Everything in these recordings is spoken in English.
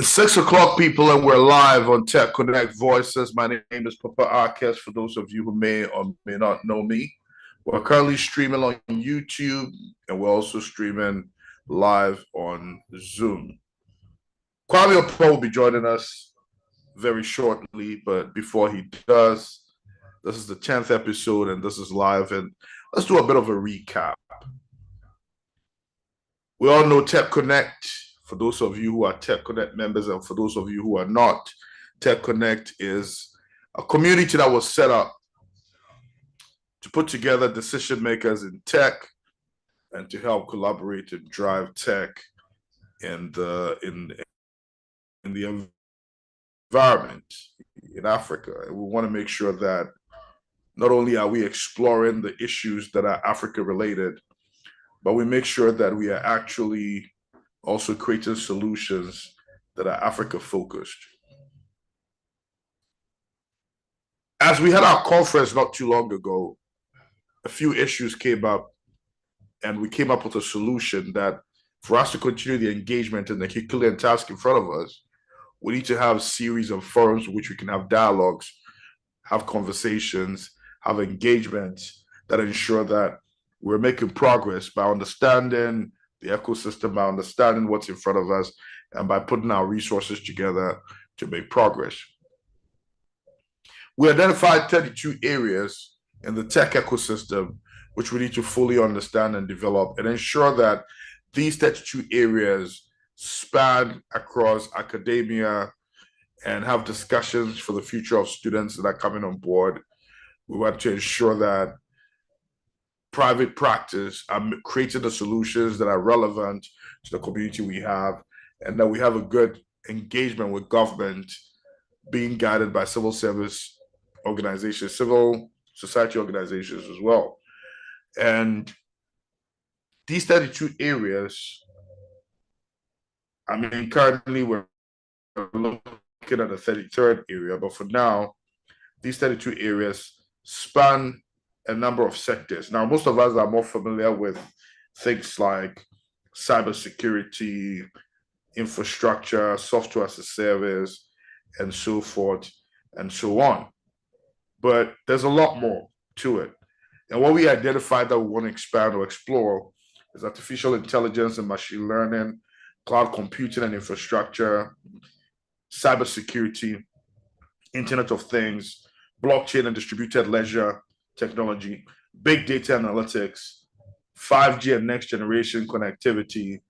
It's 6 o'clock, people, and we're live on Texonnect Voices. My name is Papa Arquez, for those of you who may or may not know me. We're currently streaming on YouTube, and we're also streaming live on Zoom. Kwame Oppong will be joining us very shortly, but before he does, this is the 10th episode, and this is live, and let's do a bit of a recap. We all know Texonnect. For those of you who are Texonnect members and for those of you who are not, Texonnect is a community that was set up to put together decision makers in tech and to help collaborate and drive tech in the environment in Africa. And we want to make sure that not only are we exploring the issues that are Africa related, but we make sure that we are actually also creating solutions that are Africa focused. As we had our conference not too long ago, a few issues came up, and we came up with a solution that for us to continue the engagement and the Herculean task in front of us, we need to have a series of forums in which we can have dialogues, have conversations, have engagements that ensure that we're making progress by understanding the ecosystem, by understanding what's in front of us, and by putting our resources together to make progress. We identified 32 areas in the tech ecosystem which we need to fully understand and develop and ensure that these 32 areas span across academia and have discussions for the future of students that are coming on board. We want to ensure that private practice are creating the solutions that are relevant to the community we have, and that we have a good engagement with government, being guided by civil service organizations, civil society organizations as well. And these 32 areas, currently we're looking at the 33rd area, but for now, these 32 areas span a number of sectors. Now, most of us are more familiar with things like cybersecurity, infrastructure, software as a service, and so forth and so on. But there's a lot more to it. And what we identified that we want to expand or explore is artificial intelligence and machine learning, cloud computing and infrastructure, cybersecurity, Internet of Things, blockchain and distributed ledger technology, big data analytics, 5G and next generation connectivity,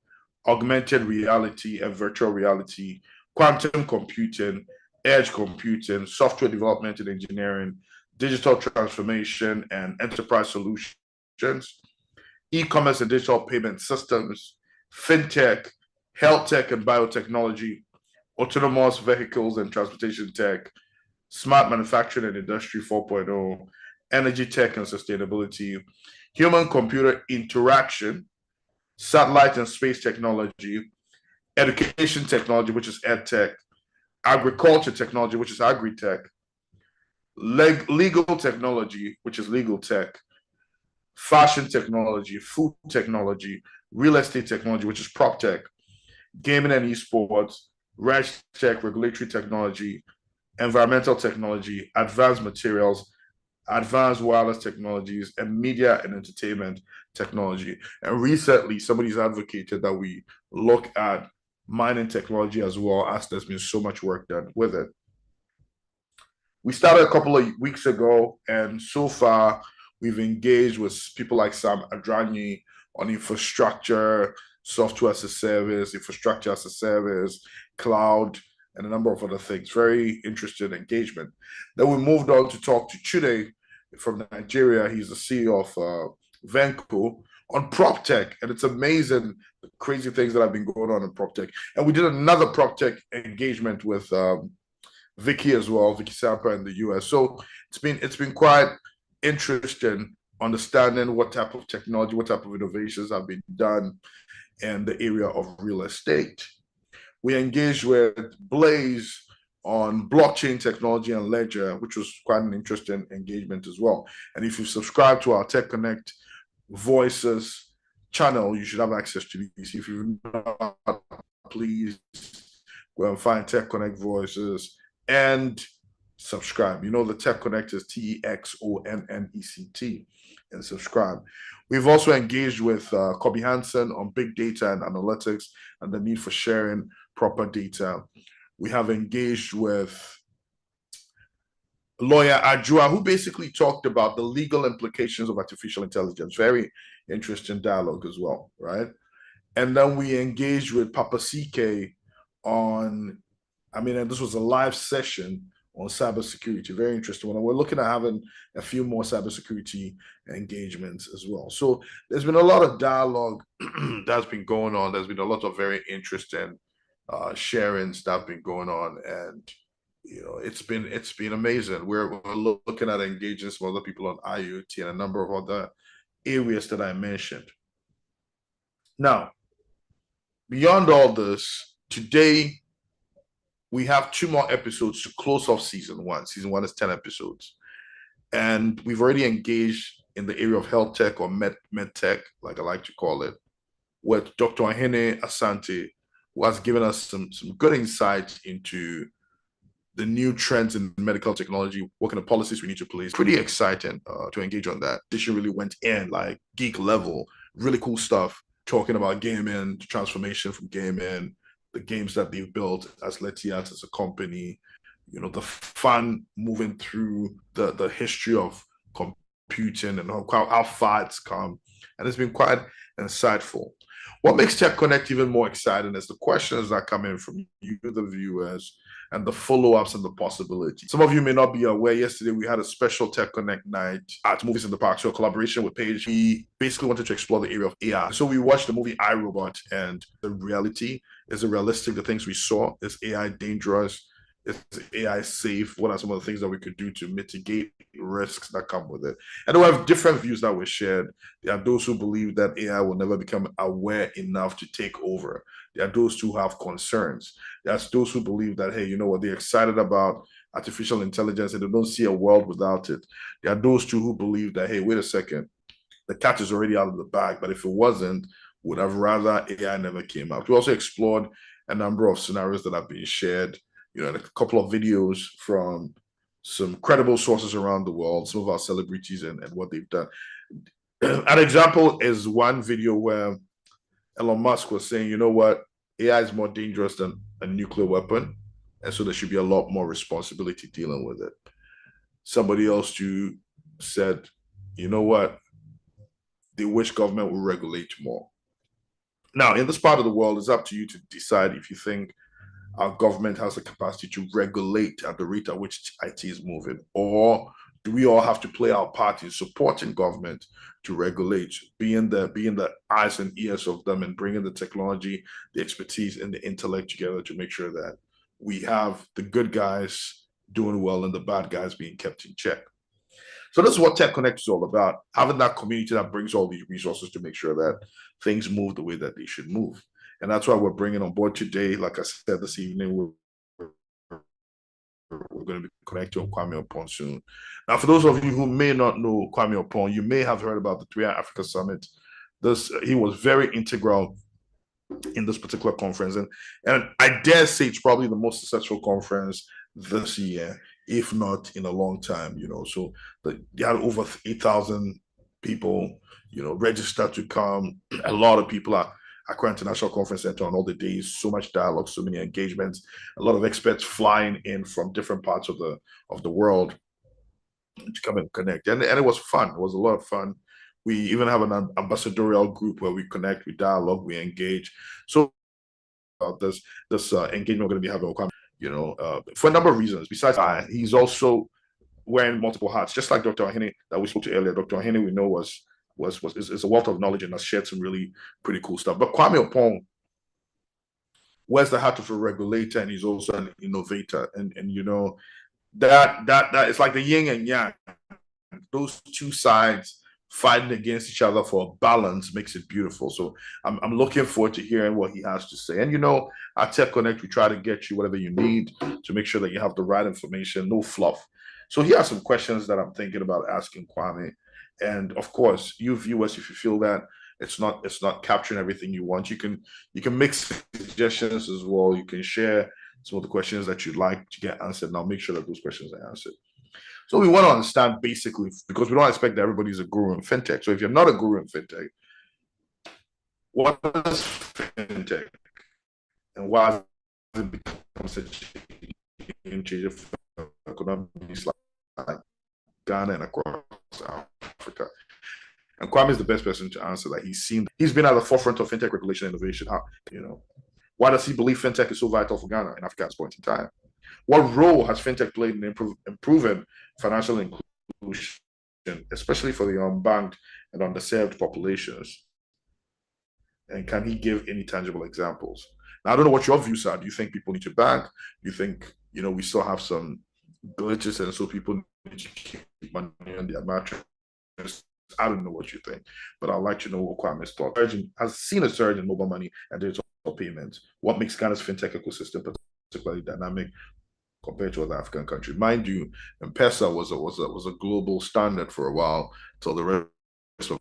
augmented reality and virtual reality, quantum computing, edge computing, software development and engineering, digital transformation and enterprise solutions, e-commerce and digital payment systems, FinTech, health tech and biotechnology, autonomous vehicles and transportation tech, smart manufacturing and industry 4.0, energy tech and sustainability, human-computer interaction, satellite and space technology, education technology, which is EdTech, agriculture technology, which is agri-tech, legal technology, which is legal tech, fashion technology, food technology, real estate technology, which is prop tech, gaming and esports, reg tech, regulatory technology, environmental technology, advanced materials, advanced wireless technologies, and media and entertainment technology. And recently, somebody's advocated that we look at mining technology as well, as there's been so much work done with it. We started a couple of weeks ago, and so far, we've engaged with people like Sam Adranyi on infrastructure, software as a service, infrastructure as a service, cloud, and a number of other things. Very interesting engagement. Then we moved on to talk to Chude from Nigeria. He's the CEO of Venco on prop tech, and it's amazing the crazy things that have been going on in prop tech. And we did another prop tech engagement with Vicky as well, Vicky Sampa in the US. So it's been quite interesting understanding what type of technology, what type of innovations have been done in the area of real estate. We engaged with Blaze on blockchain technology and ledger, which was quite an interesting engagement as well. And if you subscribe to our Texonnect Voices channel, you should have access to these. If you've not, please Go and find Tech Connect Voices and subscribe. You know, the Tech Connect is TEXONNECT, and subscribe. We've also engaged with Kobe Hansen on big data and analytics and the need for sharing proper data. We have engaged with lawyer Ajua, who basically talked about the legal implications of artificial intelligence. Very interesting dialogue as well, right? And then we engaged with Papa CK on, and this was a live session on cybersecurity. Very interesting one. And we're looking at having a few more cybersecurity engagements as well. So there's been a lot of dialogue that's been going on. There's been a lot of very interesting sharings that have been going on, and it's been amazing. We're looking at engaging some other people on IoT and a number of other areas that I mentioned. Now, beyond all this, today we have 2 more episodes to close off season 1. Season 1 is 10 episodes. And we've already engaged in the area of health tech or med tech, like I like to call it, with Dr. Ahene Asante, who has given us some good insights into the new trends in medical technology, what kind of policies we need to place. Pretty exciting to engage on that. This really went in like geek level, really cool stuff, talking about gaming, transformation from gaming, the games that they've built as Letias as a company, the fun moving through the history of computing and how far it's come. And it's been quite insightful. What makes Tech Connect even more exciting is the questions that come in from you, the viewers, and the follow-ups and the possibilities. Some of you may not be aware, yesterday we had a special Tech Connect night at Movies in the Park, so a collaboration with Paige. We basically wanted to explore the area of AI. So we watched the movie iRobot, and the reality, is it realistic, the things we saw? Is AI dangerous? Is AI safe? What are some of the things that we could do to mitigate risks that come with it? And we have different views that were shared. There are those who believe that AI will never become aware enough to take over. There are those who have concerns. There's those who believe that, hey, you know what, they're excited about artificial intelligence and they don't see a world without it. There are those too who believe that, hey, wait a second, the cat is already out of the bag, but if it wasn't, would have rather AI never came out. We also explored a number of scenarios that have been shared, and a couple of videos from some credible sources around the world, some of our celebrities and what they've done. An example is one video where Elon Musk was saying, you know what, AI is more dangerous than a nuclear weapon, and so there should be a lot more responsibility dealing with it. Somebody else too said, you know what, they wish government would regulate more. Now, in this part of the world, it's up to you to decide if you think our government has the capacity to regulate at the rate at which IT is moving, or do we all have to play our part in supporting government to regulate, being the eyes and ears of them and bringing the technology, the expertise, and the intellect together to make sure that we have the good guys doing well and the bad guys being kept in check? So this is what Tech Connect is all about, having that community that brings all these resources to make sure that things move the way that they should move. And that's why we're bringing on board today, like I said this evening, we're going to be connecting on Kwame Oppong soon. Now, for those of you who may not know Kwame Oppong, you may have heard about the 3i Africa Summit. He was very integral in this particular conference. And I dare say it's probably the most successful conference this year, if not in a long time, So they had over 8,000 people, registered to come. A lot of people are Accra International Conference Center on all the days, so much dialogue, so many engagements, a lot of experts flying in from different parts of the world to come and connect. And it was fun. It was a lot of fun. We even have an ambassadorial group where we connect, we dialogue, we engage. So this engagement we're going to be having, for a number of reasons. Besides that, he's also wearing multiple hats, just like Dr. Ahene that we spoke to earlier. Dr. Ahene, we know, is a wealth of knowledge and has shared some really pretty cool stuff. But Kwame Oppong wears the hat of a regulator, and he's also an innovator. And that it's like the yin and yang. Those two sides fighting against each other for balance makes it beautiful. So I'm looking forward to hearing what he has to say. And at Tech Connect, we try to get you whatever you need to make sure that you have the right information, no fluff. So here are some questions that I'm thinking about asking Kwame. And of course, you viewers, if you feel that it's not capturing everything you want, you can make suggestions as well. You can share some of the questions that you'd like to get answered, and I'll make sure that those questions are answered. So we want to understand basically, because we don't expect that everybody's a guru in FinTech. So if you're not a guru in FinTech, what is FinTech? And why has it become such a game changer for economies like Ghana and across Africa? And Kwame is the best person to answer that. He's been at the forefront of FinTech regulation and innovation. Why does he believe FinTech is so vital for Ghana in Africa at this point in time? What role has FinTech played in improving financial inclusion, especially for the unbanked and underserved populations? And can he give any tangible examples? Now, I don't know what your views are. Do you think people need to bank? Do you think, we still have some glitches and so people need to keep money on their mattress? I don't know what you think, but I'd like to know what Kwame's thought. Has seen a surge in mobile money and digital payments. What makes Ghana's FinTech ecosystem particularly dynamic compared to other African countries? Mind you, M-Pesa was a global standard for a while until the rest of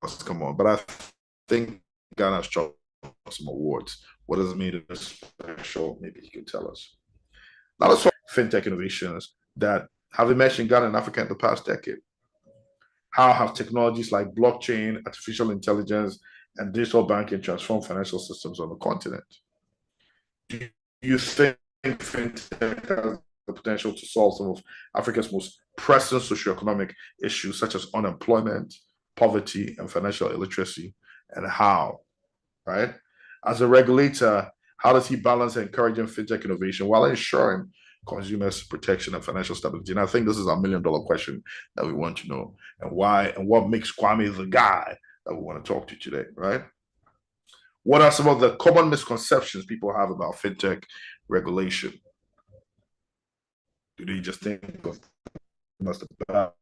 us come on. But I think Ghana's chopped some awards. What has made it special? Maybe you can tell us. Now let's talk FinTech innovations that have emerged in Ghana and Africa in the past decade. How have technologies like blockchain, artificial intelligence, and digital banking transformed financial systems on the continent? Do you think FinTech has the potential to solve some of Africa's most pressing socioeconomic issues, such as unemployment, poverty, and financial illiteracy? And how, right? As a regulator, how does he balance encouraging FinTech innovation while ensuring consumers protection and financial stability? And I think this is a million-dollar question that we want to know, and why, and what makes Kwame the guy that we want to talk to today, right? What are some of the common misconceptions people have about FinTech regulation? Do they just think of them as the bad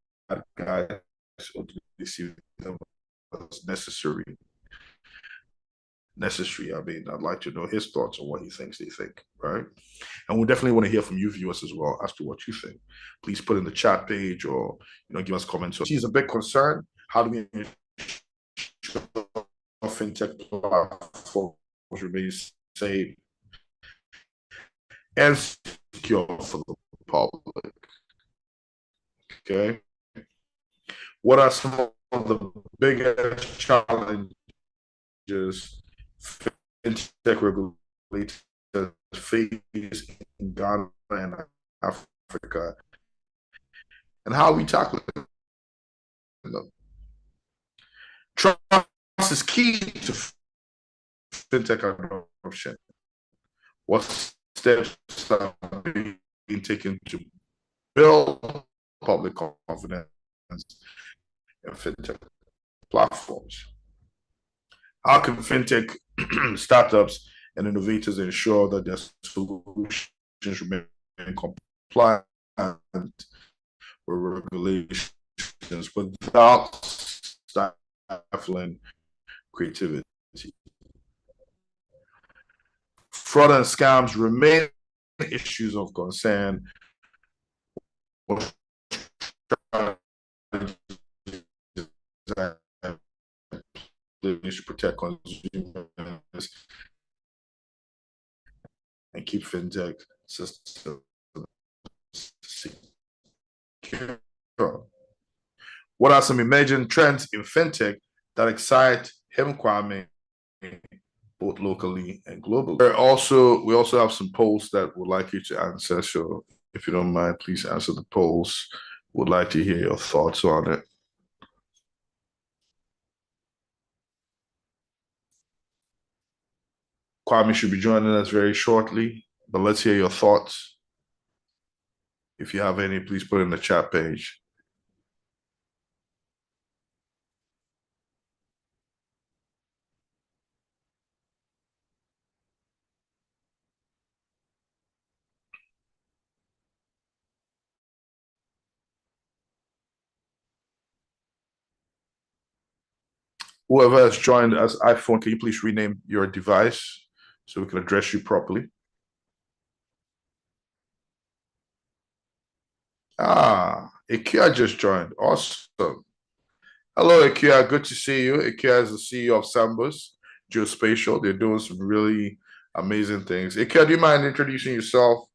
guys, or do they see them as necessary? I mean, I'd like to know his thoughts on what he thinks they think, right? And we definitely want to hear from you viewers as well as to what you think. Please put in the chat page or give us comments. So he's a big concern. How do we ensure FinTech platforms remain safe and secure for the public? Okay. What are some of the biggest challenges FinTech regulators face in Ghana and Africa, and how are we tackling them? Trust is key to FinTech adoption. What steps are being taken to build public confidence in FinTech platforms? How can FinTech startups and innovators ensure that their solutions remain compliant with regulations without stifling creativity? Fraud and scams remain issues of concern. To protect consumers and keep FinTech systems secure. What are some emerging trends in FinTech that excite him, Kwame, both locally and globally? We also have some polls that would like you to answer. So if you don't mind, please answer the polls. Would like to hear your thoughts on it. Kwame should be joining us very shortly, but let's hear your thoughts. If you have any, please put it in the chat page. Whoever has joined as iPhone, can you please rename your device so we can address you properly? Ikea just joined. Awesome. Hello, Ikea. Good to see you. Ikea is the CEO of Sambus Geospatial. They're doing some really Amazing things. Ike, do you mind introducing yourself?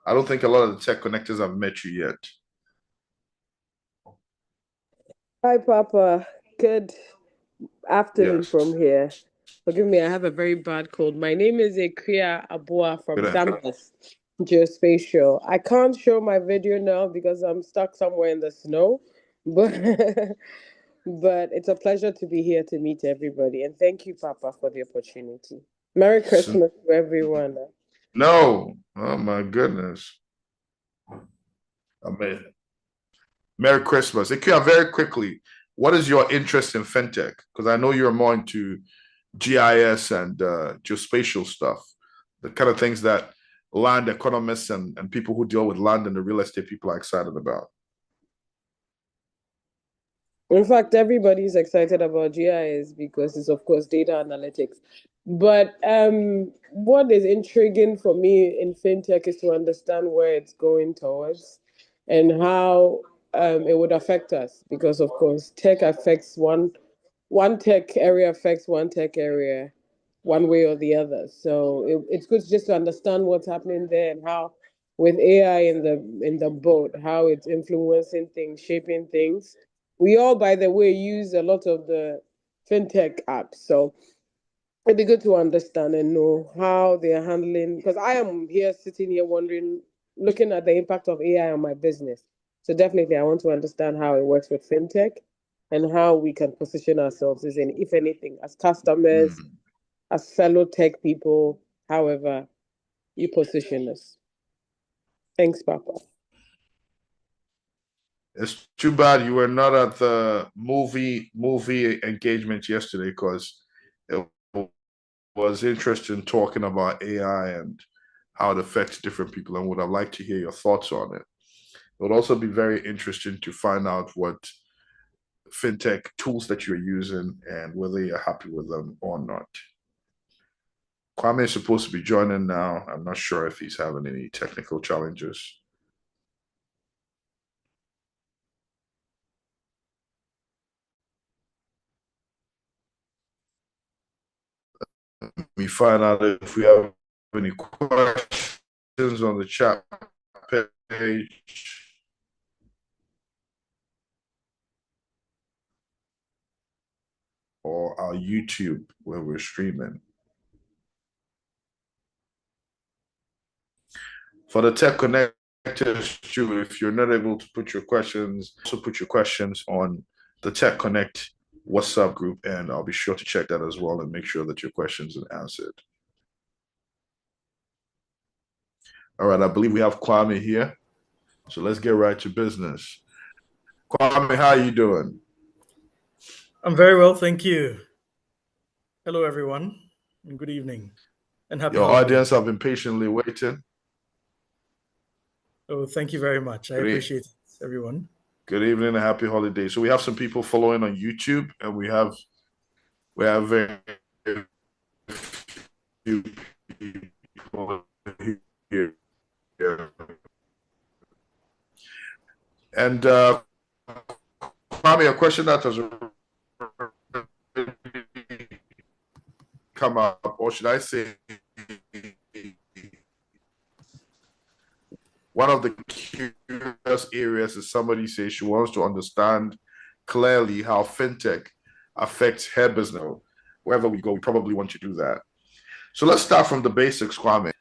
I don't think a lot of the tech connectors have met you yet. Hi, Papa. Good afternoon Yes. from here. Forgive me, I have a very bad cold. My name is Akria Abua from Good. Damas Geospatial. I can't show my video now because I'm stuck somewhere in the snow, but but it's a pleasure to be here to meet everybody. And thank you, Papa, for the opportunity. Merry Christmas to everyone. No. Oh my goodness. Amazing. Merry Christmas. Ike, very quickly, what is your interest in fintech? Because I know you're more into GIS and geospatial stuff, the kind of things that land economists and people who deal with land and the real estate people are excited about. In fact, everybody's excited about GIS because it's, of course, data analytics. But what is intriguing for me in fintech is to understand where it's going towards and how it would affect us. Because, of course, tech affects one tech area affects one tech area one way or the other. So it's good just to understand what's happening there and how, with AI in the boat, how it's influencing things, shaping things. We all, by the way, use a lot of the fintech apps. So it'd be good to understand and know how they're handling, because I am here sitting here wondering, looking at the impact of AI on my business. So definitely I want to understand how it works with fintech and how we can position ourselves as in, if anything, as customers, Mm. as fellow tech people, however you position us. Thanks, Papa. It's too bad you were not at the movie engagement yesterday because it was interesting talking about AI and how it affects different people and would have liked to hear your thoughts on it. It would also be very interesting to find out what fintech tools that you're using and whether you're happy with them or not. Kwame is supposed to be joining now. I'm not sure if he's having any technical challenges. Let me find out if we have any questions on the chat page or our YouTube where we're streaming. For the tech connectors too, if you're not able to put your questions, also put your questions on the Tech Connect WhatsApp group, and I'll be sure to check that as well and make sure that your questions are answered. All right, I believe we have Kwame here. So let's get right to business. Kwame, how are you doing? I'm very well, thank you. Hello, everyone, and good evening, and happy Your holidays. audience have been patiently waiting. Oh, thank you very much. I appreciate it, everyone. Good evening and happy holidays. So we have some people following on YouTube, and we have very few people here. And Kwame, a question that has come up, or should I say, one of the curious areas is somebody says she wants to understand clearly how fintech affects her business. Wherever we go, we probably want to do that. So let's start from the basics, Kwame.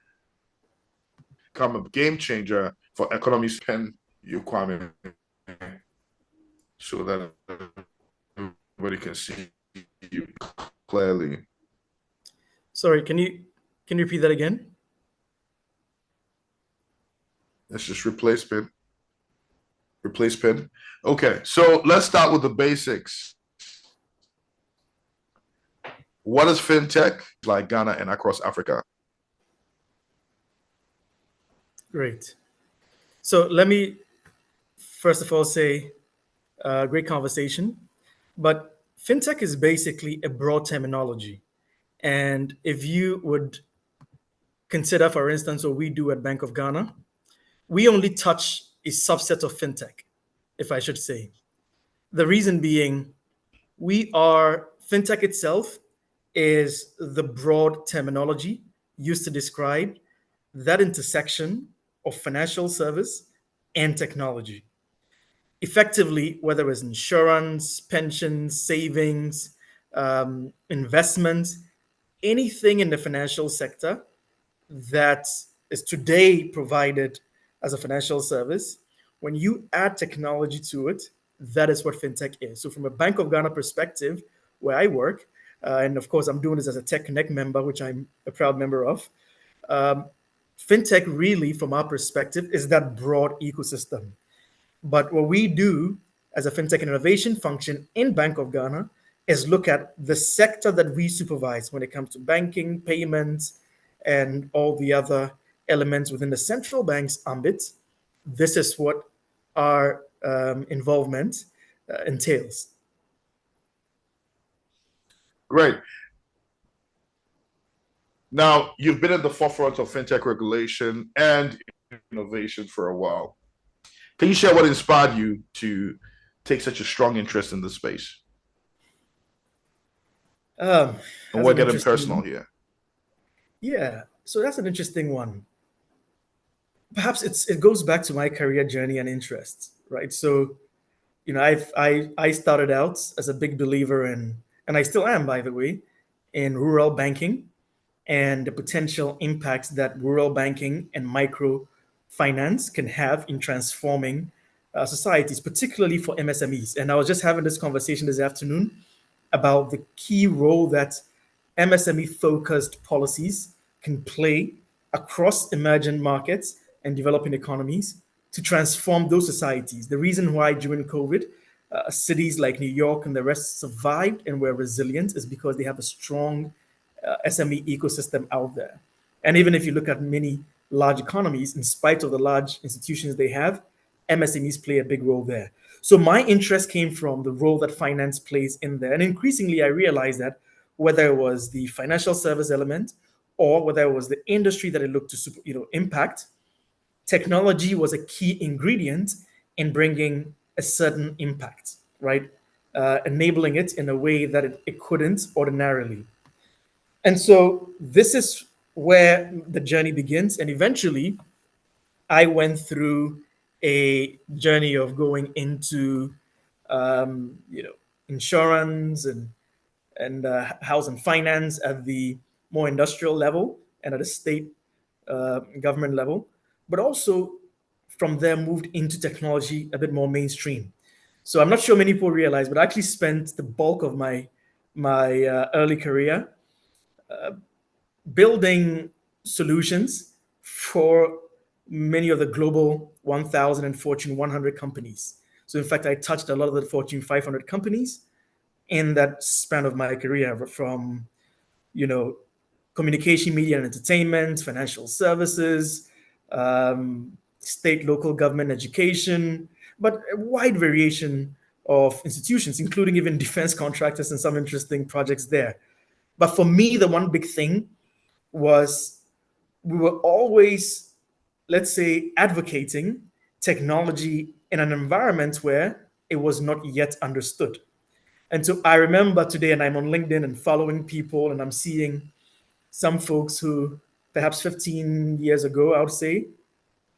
Become a game changer for economies. Pen you, Kwame, so that everybody can see you clearly. Sorry, can you repeat that again? Let's just replace pen. Replace pen. Okay, so let's start with the basics. What is fintech like Ghana and across Africa? Great. So let me first of all say, great conversation. But fintech is basically a broad terminology. And if you would consider, for instance, what we do at Bank of Ghana, we only touch a subset of fintech, if I should say. The reason being, fintech itself is the broad terminology used to describe that intersection of financial service and technology. Effectively, whether it's insurance, pensions, savings, investments, anything in the financial sector that is today provided as a financial service, when you add technology to it, that is what fintech is. So, from a Bank of Ghana perspective, where I work, and of course, I'm doing this as a Texonnect member, which I'm a proud member of. Fintech, really, from our perspective, is that broad ecosystem. But what we do as a fintech innovation function in Bank of Ghana is look at the sector that we supervise when it comes to banking, payments, and all the other elements within the central bank's ambit. This is what our involvement entails. Great. Now, you've been at the forefront of fintech regulation and innovation for a while. Can you share what inspired you to take such a strong interest in this space? And we're getting personal here. Yeah, so that's an interesting one. Perhaps it goes back to my career journey and interests, right? So, I started out as a big believer in, and I still am, by the way, in rural banking and the potential impacts that rural banking and microfinance can have in transforming societies, particularly for MSMEs. And I was just having this conversation this afternoon about the key role that MSME focused policies can play across emerging markets and developing economies to transform those societies. The reason why during COVID, cities like New York and the rest survived and were resilient is because they have a strong SME ecosystem out there. And even if you look at many large economies, in spite of the large institutions they have, MSMEs play a big role there. So my interest came from the role that finance plays in there. And increasingly, I realized that whether it was the financial service element or whether it was the industry that it looked to impact, technology was a key ingredient in bringing a certain impact, right? Enabling it in a way that it couldn't ordinarily. And so this is where the journey begins. And eventually, I went through a journey of going into, insurance and house and finance at the more industrial level and at a state government level, but also from there moved into technology a bit more mainstream. So I'm not sure many people realize, but I actually spent the bulk of my early career building solutions for many of the global 1,000 and Fortune 100 companies. So in fact, I touched a lot of the Fortune 500 companies in that span of my career, from communication, media, and entertainment, financial services, state, local government, education, but a wide variation of institutions, including even defense contractors and some interesting projects there. But for me, the one big thing was we were always, let's say, advocating technology in an environment where it was not yet understood. And so I remember today, and I'm on LinkedIn and following people, and I'm seeing some folks who perhaps 15 years ago, I would say,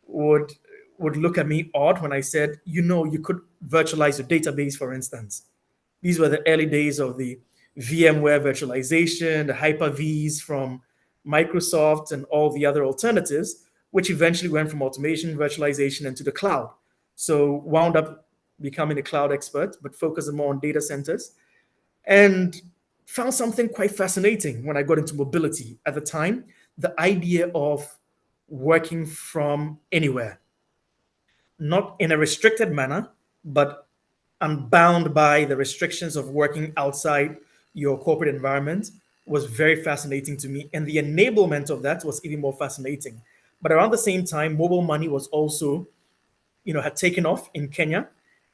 would look at me odd when I said, you could virtualize your database, for instance. These were the early days of the VMware virtualization, the Hyper-Vs from Microsoft, and all the other alternatives, which eventually went from automation, virtualization, into the cloud. So wound up becoming a cloud expert, but focusing more on data centers. And found something quite fascinating when I got into mobility at the time, the idea of working from anywhere, not in a restricted manner, but unbound by the restrictions of working outside your corporate environment was very fascinating to me. And the enablement of that was even more fascinating. But around the same time, mobile money was also, had taken off in Kenya,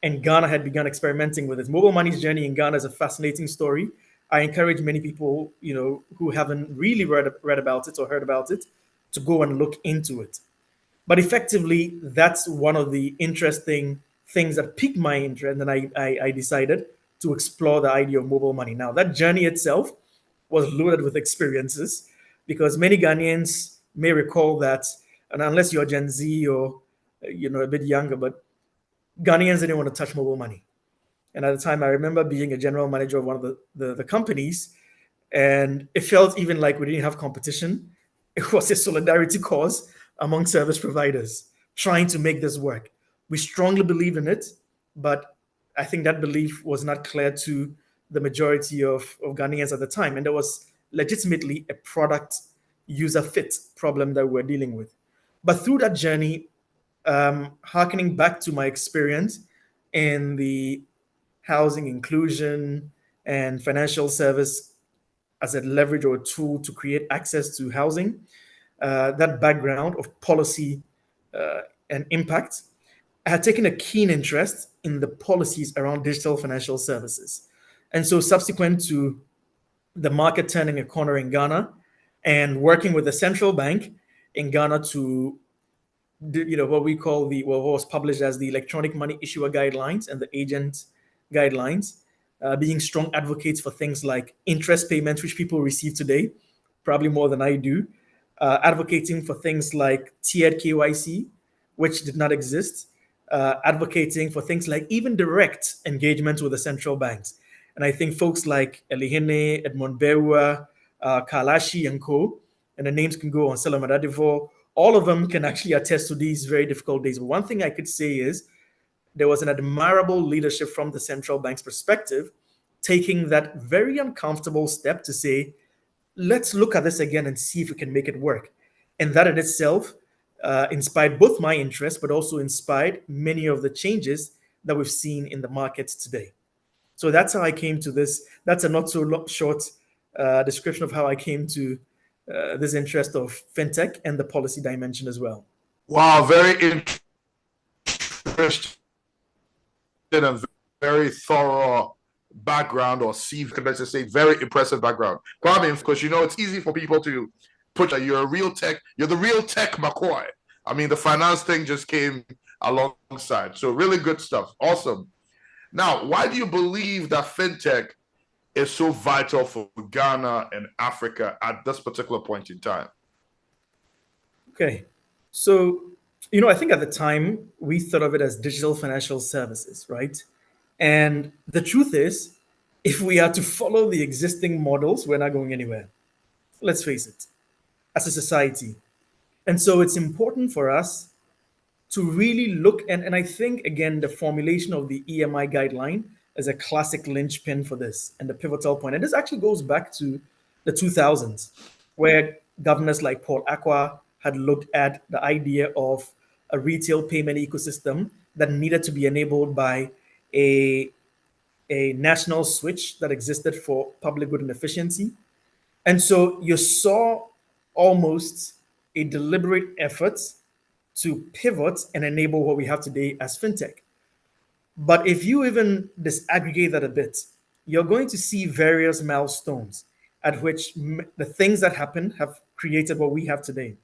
and Ghana had begun experimenting with it. Mobile money's journey in Ghana is a fascinating story. I encourage many people, who haven't really read about it or heard about it, to go and look into it. But effectively, that's one of the interesting things that piqued my interest, and I decided to explore the idea of mobile money. Now, that journey itself was loaded with experiences. because many Ghanaians may recall that, and unless you're Gen Z or a bit younger, but Ghanaians didn't want to touch mobile money. And at the time, I remember being a general manager of one of the companies, and it felt even like we didn't have competition. It was a solidarity cause among service providers trying to make this work. We strongly believed in it, but I think that belief was not clear to the majority of Ghanaians at the time. And there was legitimately a product user fit problem that we're dealing with. But through that journey, harkening back to my experience in the housing inclusion and financial service as a leverage or a tool to create access to housing, that background of policy and impact, I had taken a keen interest in the policies around digital financial services. And so subsequent to the market turning a corner in Ghana and working with the central bank in Ghana to what we call what was published as the electronic money issuer guidelines and the agent guidelines, being strong advocates for things like interest payments, which people receive today, probably more than I do, advocating for things like tiered KYC, which did not exist, advocating for things like even direct engagement with the central banks. And I think folks like Elihene, Edmond Bewa, Kalashi, and co., and the names can go on, Solomon Adivor, all of them can actually attest to these very difficult days. But one thing I could say is there was an admirable leadership from the central bank's perspective, taking that very uncomfortable step to say, let's look at this again and see if we can make it work. And that in itself inspired both my interest, but also inspired many of the changes that we've seen in the markets today. So that's how I came to this. That's a not so short description of how I came to this interest of fintech and the policy dimension as well. Wow, very interesting and very thorough background, or let's just say very impressive background. Kwame, because it's easy for people to put that you're the real tech McCoy. I mean, the finance thing just came alongside. So really good stuff. Awesome. Now, why do you believe that fintech is so vital for Ghana and Africa at this particular point in time? Okay. So, I think at the time we thought of it as digital financial services, right? And the truth is, if we are to follow the existing models, we're not going anywhere. Let's face it, as a society. And so it's important for us to really look, and I think, again, the formulation of the EMI guideline is a classic linchpin for this and the pivotal point. And this actually goes back to the 2000s, where governors like Paul Akwa had looked at the idea of a retail payment ecosystem that needed to be enabled by a national switch that existed for public good and efficiency. And so you saw almost a deliberate effort to pivot and enable what we have today as fintech. But if you even disaggregate that a bit, you're going to see various milestones at which the things that happen have created what we have today.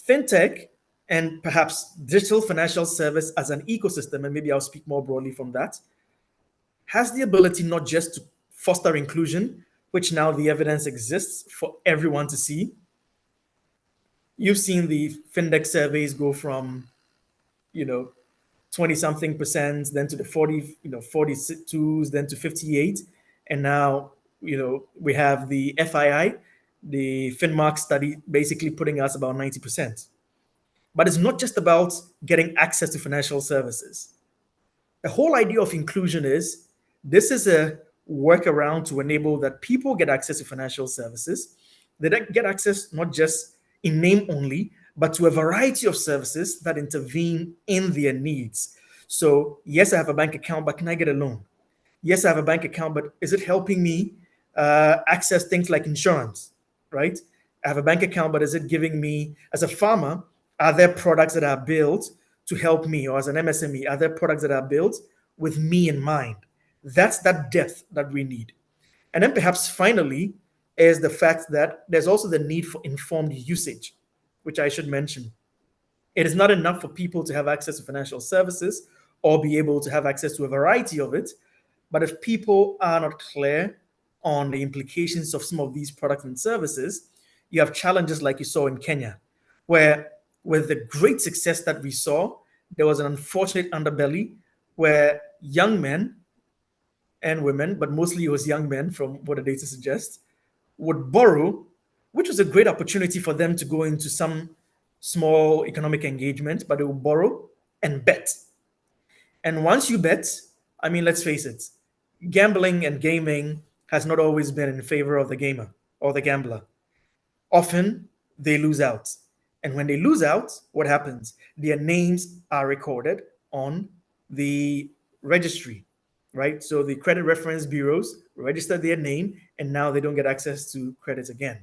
Fintech and perhaps digital financial service as an ecosystem, and maybe I'll speak more broadly from that, has the ability not just to foster inclusion, which now the evidence exists for everyone to see. You've seen the FinTech surveys go from, 20 something percent, then to the 42s, then to 58. And now, we have the FII, the FinMark study, basically putting us about 90%. But it's not just about getting access to financial services. The whole idea of inclusion is this is a workaround to enable that people get access to financial services. They get access not just in name only, but to a variety of services that intervene in their needs. So yes, I have a bank account, but can I get a loan? Yes, I have a bank account, but is it helping me access things like insurance, right? I have a bank account, but is it giving me, as a farmer, are there products that are built to help me? Or as an MSME, are there products that are built with me in mind? That's that depth that we need. And then perhaps finally is the fact that there's also the need for informed usage, which I should mention. It is not enough for people to have access to financial services or be able to have access to a variety of it. But if people are not clear on the implications of some of these products and services, you have challenges like you saw in Kenya, where with the great success that we saw, there was an unfortunate underbelly where young men and women, but mostly it was young men from what the data suggests, would borrow, which was a great opportunity for them to go into some small economic engagement, but they would borrow and bet. And once you bet, I mean, let's face it, gambling and gaming has not always been in favor of the gamer or the gambler. Often they lose out. And when they lose out, what happens? Their names are recorded on the registry, right? So the credit reference bureaus register their name, and now they don't get access to credit again.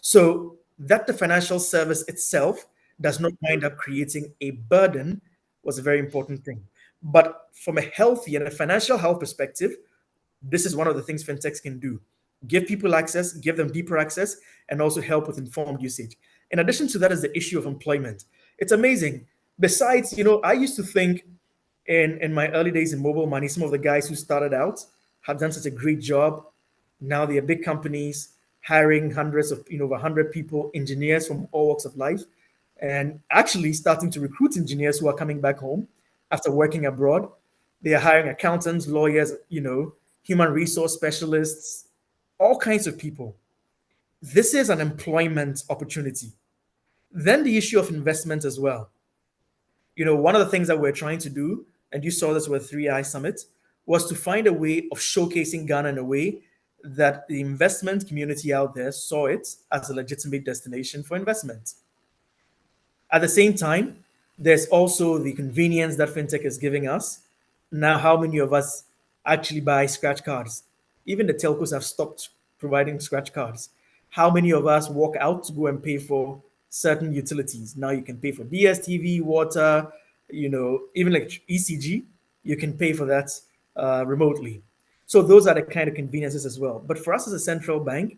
So that the financial service itself does not wind up creating a burden was a very important thing. But from a healthy and a financial health perspective, this is one of the things fintechs can do: give people access, give them deeper access, and also help with informed usage. In addition to that is the issue of employment. It's amazing. Besides, I used to think in my early days in mobile money, some of the guys who started out have done such a great job. Now they are big companies hiring hundreds of, over 100 people, engineers from all walks of life, and actually starting to recruit engineers who are coming back home after working abroad. They are hiring accountants, lawyers, human resource specialists, all kinds of people. This is an employment opportunity. Then the issue of investment as well. One of the things that we're trying to do, and you saw this with 3i Summit, was to find a way of showcasing Ghana in a way that the investment community out there saw it as a legitimate destination for investment. At the same time, there's also the convenience that fintech is giving us. Now, how many of us actually buy scratch cards? Even the telcos have stopped providing scratch cards. How many of us walk out to go and pay for certain utilities? Now you can pay for DSTV, water, even like ECG, you can pay for that remotely. So those are the kind of conveniences as well. But for us as a central bank,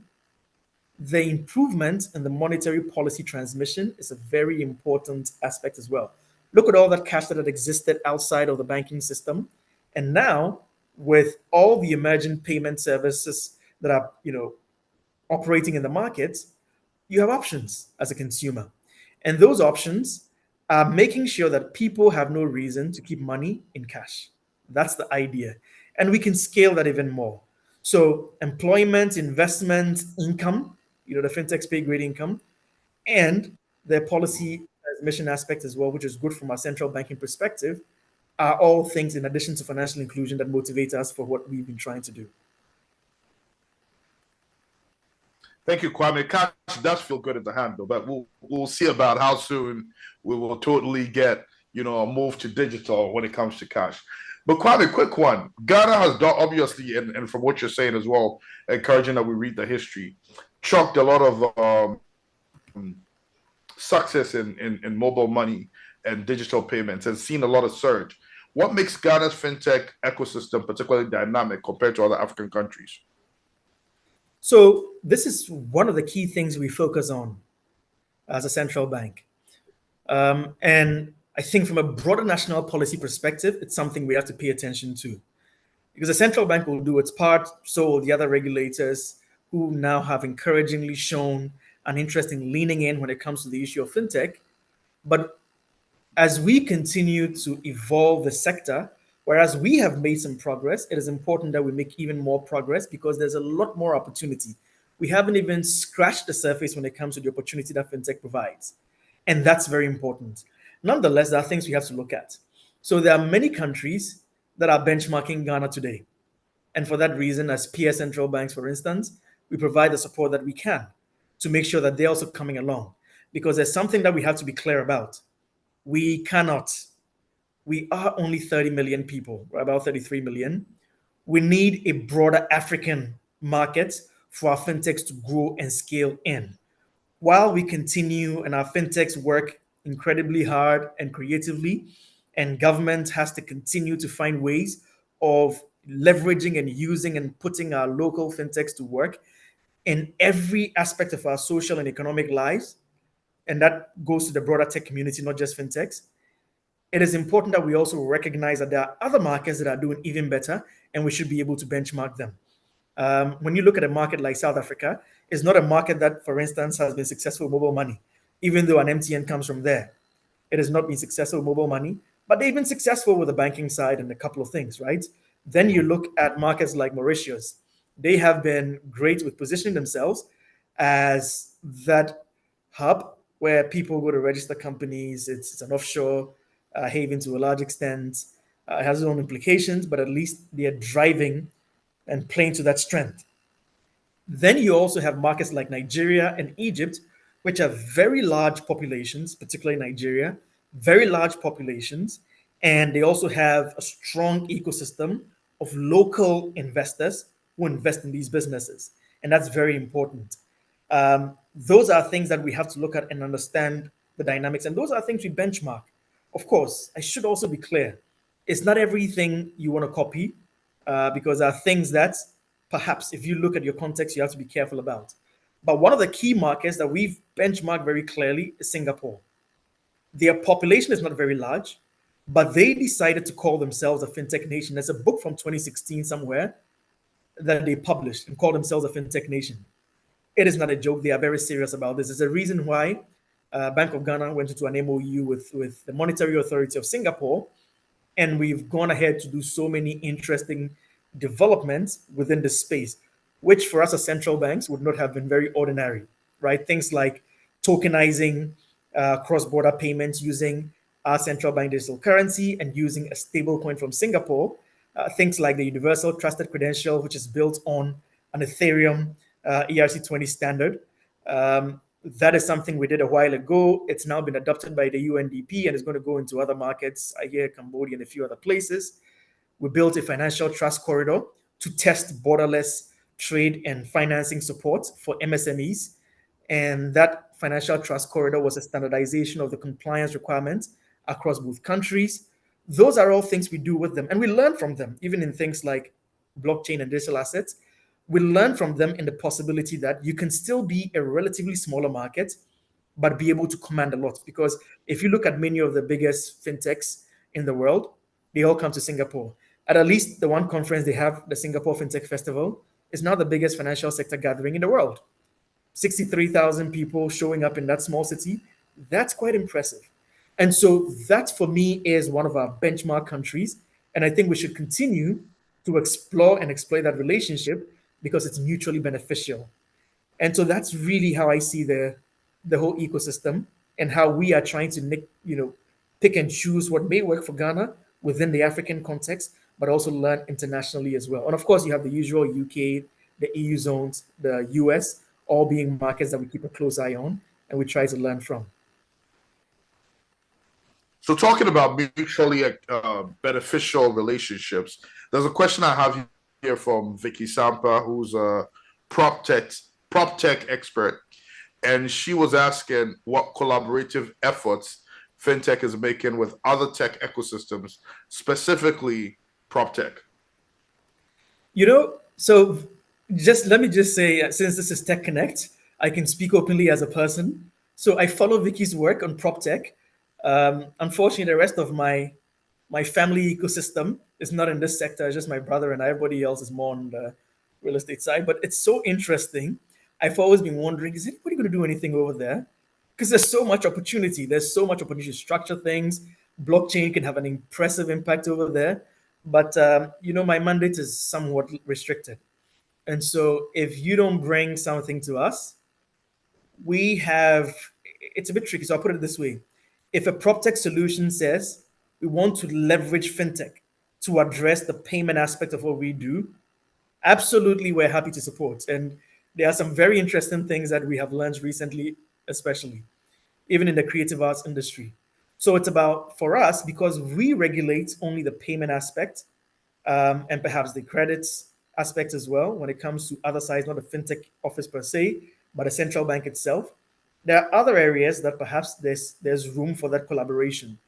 the improvement in the monetary policy transmission is a very important aspect as well. Look at all that cash that had existed outside of the banking system. And now, with all the emerging payment services that are, operating in the market, you have options as a consumer. And those options are making sure that people have no reason to keep money in cash. That's the idea. And we can scale that even more. So employment, investment, income, the fintechs pay great income, and their policy transmission aspect as well, which is good from our central banking perspective, are all things in addition to financial inclusion that motivate us for what we've been trying to do. Thank you, Kwame. Cash does feel good at the handle, but we'll see about how soon we will totally get a move to digital when it comes to cash. But Kwame, quick one. Ghana has done, obviously, and from what you're saying as well, encouraging that we read the history, chalked a lot of success in mobile money and digital payments and seen a lot of surge. What makes Ghana's fintech ecosystem particularly dynamic compared to other African countries? So this is one of the key things we focus on as a central bank. And I think from a broader national policy perspective, it's something we have to pay attention to. Because the central bank will do its part, so will the other regulators who now have encouragingly shown an interest in leaning in when it comes to the issue of fintech. But as we continue to evolve the sector, whereas we have made some progress, it is important that we make even more progress because there's a lot more opportunity. We haven't even scratched the surface when it comes to the opportunity that fintech provides. And that's very important. Nonetheless, there are things we have to look at. So there are many countries that are benchmarking Ghana today. And for that reason, as peer central banks, for instance, we provide the support that we can to make sure that they're also coming along. Because there's something that we have to be clear about. We are only 30 million people, about 33 million. We need a broader African market for our fintechs to grow and scale in. While we continue and our fintechs work incredibly hard and creatively, and government has to continue to find ways of leveraging and using and putting our local fintechs to work in every aspect of our social and economic lives, and that goes to the broader tech community, not just fintechs, it is important that we also recognize that there are other markets that are doing even better, and we should be able to benchmark them. When you look at a market like South Africa, it's not a market that, for instance, has been successful with mobile money, even though an MTN comes from there. It has not been successful with mobile money, but they've been successful with the banking side and a couple of things, right? Then you look at markets like Mauritius. They have been great with positioning themselves as that hub where people go to register companies. It's an offshore haven to a large extent. It has its own implications, but at least they are driving and playing to that strength. Then you also have markets like Nigeria and Egypt, which have very large populations, particularly Nigeria, very large populations, and they also have a strong ecosystem of local investors who invest in these businesses. And that's very important. Those are things that we have to look at and understand the dynamics. And those are things we benchmark. Of course, I should also be clear. It's not everything you want to copy, because there are things that perhaps if you look at your context, you have to be careful about. But one of the key markets that we've benchmarked very clearly is Singapore. Their population is not very large, but they decided to call themselves a fintech nation. There's a book from 2016 somewhere that they published and called themselves a fintech nation. It is not a joke. They are very serious about this. There's a reason why Bank of Ghana went into an MOU with the Monetary Authority of Singapore, and we've gone ahead to do so many interesting developments within the space, which for us as central banks would not have been very ordinary, right? Things like tokenizing cross-border payments using our central bank digital currency and using a stable coin from Singapore. Things like the Universal Trusted Credential, which is built on an Ethereum ERC20 standard. That is something we did a while ago. It's now been adopted by the UNDP and is going to go into other markets, I hear Cambodia and a few other places. We built a financial trust corridor to test borderless trade and financing support for MSMEs. And that financial trust corridor was a standardization of the compliance requirements across both countries. Those are all things we do with them. And we learn from them, even in things like blockchain and digital assets. We learn from them in the possibility that you can still be a relatively smaller market, but be able to command a lot. Because if you look at many of the biggest fintechs in the world, they all come to Singapore. At least the one conference they have, the Singapore FinTech Festival, is now the biggest financial sector gathering in the world. 63,000 people showing up in that small city. That's quite impressive. And so that for me is one of our benchmark countries. And I think we should continue to explore and exploit that relationship because it's mutually beneficial. And so that's really how I see the whole ecosystem and how we are trying to pick and choose what may work for Ghana within the African context, but also learn internationally as well. And of course, you have the usual UK, the EU zones, the US, all being markets that we keep a close eye on and we try to learn from. So talking about mutually beneficial relationships, there's a question I have here from Vicky Sampa, who's a prop tech expert. And she was asking what collaborative efforts FinTech is making with other tech ecosystems, specifically prop tech. So let me say, since this is Texonnect, I can speak openly as a person. So I follow Vicky's work on prop tech. Unfortunately, the rest of my family ecosystem is not in this sector. It's just my brother and everybody else is more on the real estate side. But it's so interesting. I've always been wondering, is anybody going to do anything over there? Because there's so much opportunity. There's so much opportunity to structure things. Blockchain can have an impressive impact over there. But, my mandate is somewhat restricted. And so if you don't bring something to us, it's a bit tricky. So I'll put it this way. If a prop tech solution says we want to leverage FinTech to address the payment aspect of what we do, absolutely, we're happy to support. And there are some very interesting things that we have learned recently, especially even in the creative arts industry. So it's about, for us, because we regulate only the payment aspect and perhaps the credits aspect as well when it comes to other sides, not a FinTech office per se, but a central bank itself. There are other areas that perhaps there's room for that collaboration.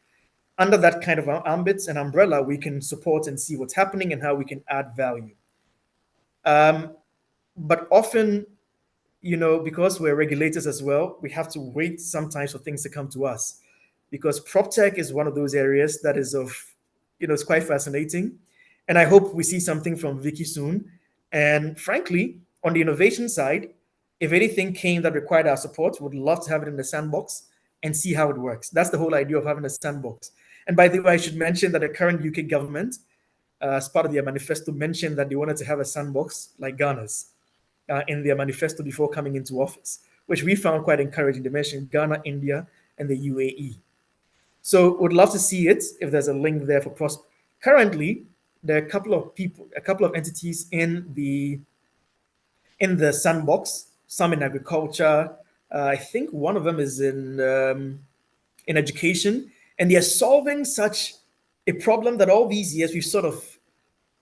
Under that kind of ambit and umbrella, we can support and see what's happening and how we can add value. But often, because we're regulators as well, we have to wait sometimes for things to come to us. Because prop tech is one of those areas that is it's quite fascinating. And I hope we see something from Vicky soon. And frankly, on the innovation side, if anything came that required our support, would love to have it in the sandbox and see how it works. That's the whole idea of having a sandbox. And by the way, I should mention that the current UK government, as part of their manifesto, mentioned that they wanted to have a sandbox like Ghana's in their manifesto before coming into office, which we found quite encouraging. They mentioned Ghana, India, and the UAE. So would love to see it if there's a link there for Currently, there are a couple of people, a couple of entities in the sandbox. Some in agriculture. I think one of them is in education, and they are solving such a problem that all these years we've sort of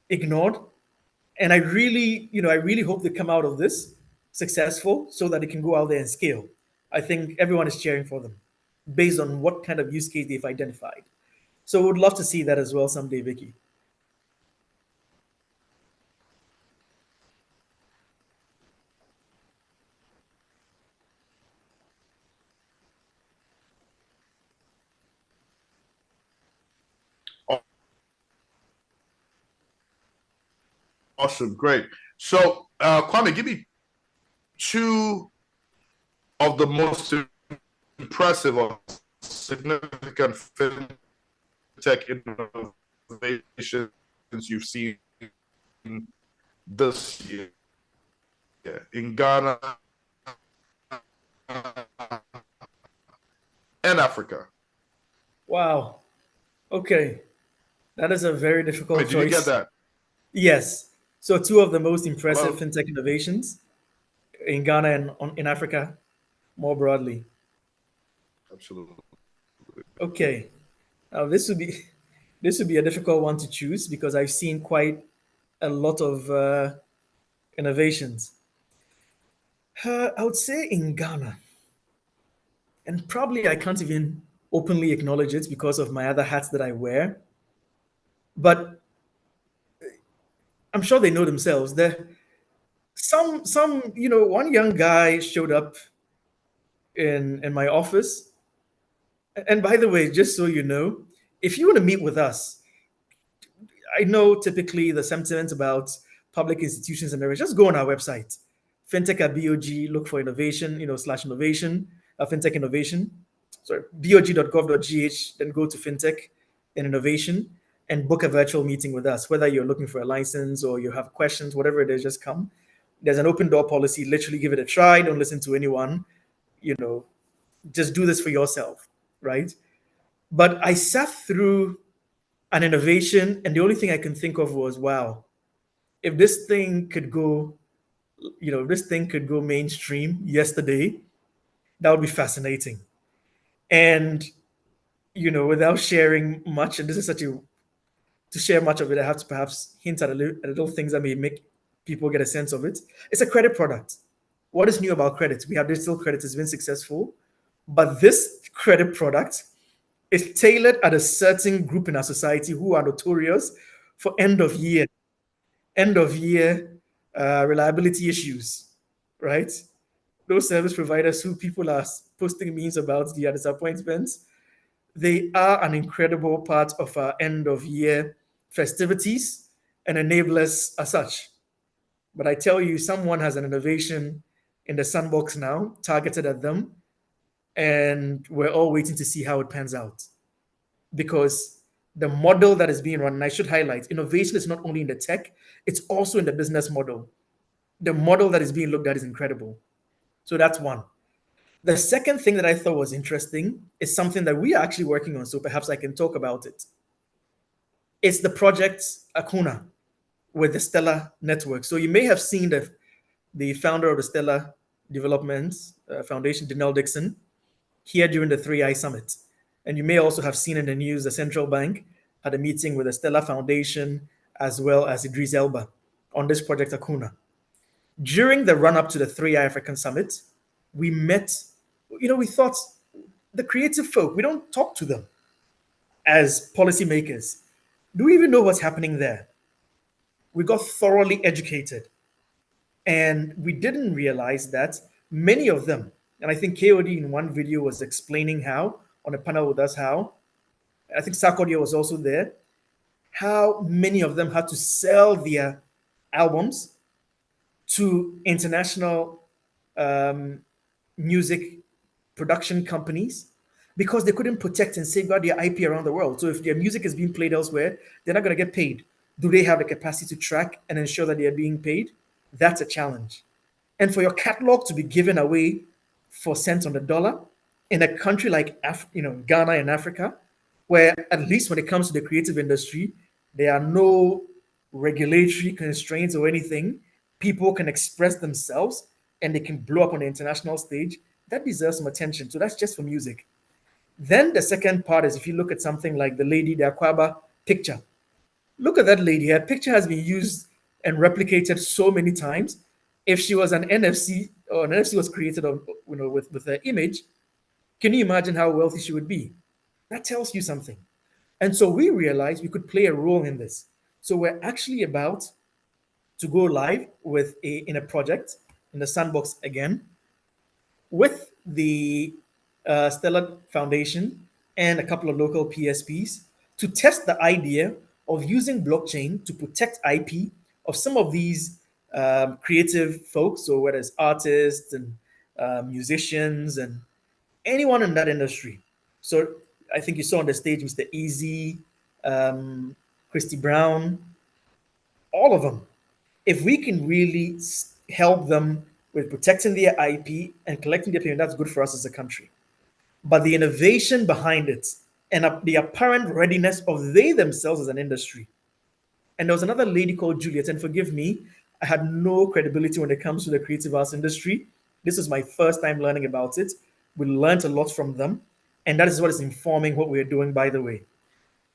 ignored. And I really hope they come out of this successful so that they can go out there and scale. I think everyone is cheering for them based on what kind of use case they've identified. So would love to see that as well someday, Vicky. Awesome, great. So, Kwame, give me two of the most impressive or significant FinTech innovations you've seen this year in Ghana and Africa. Wow. Okay. That is a very difficult Did you get choice. that? Yes. So two of the most impressive Hello? FinTech innovations in Ghana and in Africa more broadly. Absolutely. Okay. Now this would be a difficult one to choose because I've seen quite a lot of innovations. I would say in Ghana, and probably I can't even openly acknowledge it because of my other hats that I wear, but I'm sure they know themselves. One young guy showed up in my office. And by the way, just so you know, if you want to meet with us, I know typically the sentiment about public institutions and everything, just go on our website, FinTech at BOG, look for innovation, / innovation, FinTech innovation. Sorry, bog.gov.gh, then go to FinTech and innovation and book a virtual meeting with us. Whether you're looking for a license or you have questions, whatever it is, just come. There's an open door policy. Literally give it a try. Don't listen to anyone. Just do this for yourself, right? But I sat through an innovation, and the only thing I can think of was, wow, if this thing could go, if this thing could go mainstream yesterday, that would be fascinating. And without sharing much, and this is to share much of it, I have to perhaps hint at a little things that may make people get a sense of it. It's a credit product. What is new about credit? We have digital credit, it's been successful, but this credit product is tailored at a certain group in our society who are notorious for end of year reliability issues, right? Those service providers who people are posting memes about their disappointments, they are an incredible part of our end of year festivities and enablers as such. But I tell you, someone has an innovation in the sandbox now targeted at them, and we're all waiting to see how it pans out. Because the model that is being run, and I should highlight, innovation is not only in the tech, it's also in the business model. The model that is being looked at is incredible. So that's one. The second thing that I thought was interesting is something that we are actually working on, so perhaps I can talk about it. It's the project Akuna with the Stellar Network. So you may have seen the founder of the Stellar Development Foundation, Denell Dixon, here during the 3i Summit. And you may also have seen in the news the central bank had a meeting with the Stellar Foundation as well as Idris Elba on this project Akuna. During the run-up to the 3i African Summit, we met, we thought the creative folk, we don't talk to them as policymakers. Do we even know what's happening there? We got thoroughly educated. And we didn't realize that many of them, and I think KOD in one video was explaining how, on a panel with us, how, I think Sarkodia was also there, how many of them had to sell their albums to international music production companies because they couldn't protect and safeguard their IP around the world. So if their music is being played elsewhere, they're not going to get paid. Do they have the capacity to track and ensure that they are being paid? That's a challenge. And for your catalog to be given away for cents on the dollar in a country like Ghana in Africa, where at least when it comes to the creative industry, there are no regulatory constraints or anything. People can express themselves and they can blow up on the international stage. That deserves some attention. So that's just for music. Then the second part is if you look at something like the lady, the Akwaba picture. Look at that lady. Her picture has been used and replicated so many times. If she was an NFC or an NFC was created with her image, can you imagine how wealthy she would be? That tells you something. And so we realized we could play a role in this. So we're actually about to go live in a project in the sandbox again with the Stellar Foundation and a couple of local PSPs to test the idea of using blockchain to protect IP of some of these creative folks, so whether it's artists and musicians and anyone in that industry. So I think you saw on the stage Mr. Easy, Christy Brown, all of them. If we can really help them with protecting their IP and collecting their payment, that's good for us as a country. But the innovation behind it and the apparent readiness of they themselves as an industry. And there was another lady called Juliet, and forgive me, I had no credibility when it comes to the creative arts industry. This was my first time learning about it. We learned a lot from them, and that is what is informing what we're doing, by the way.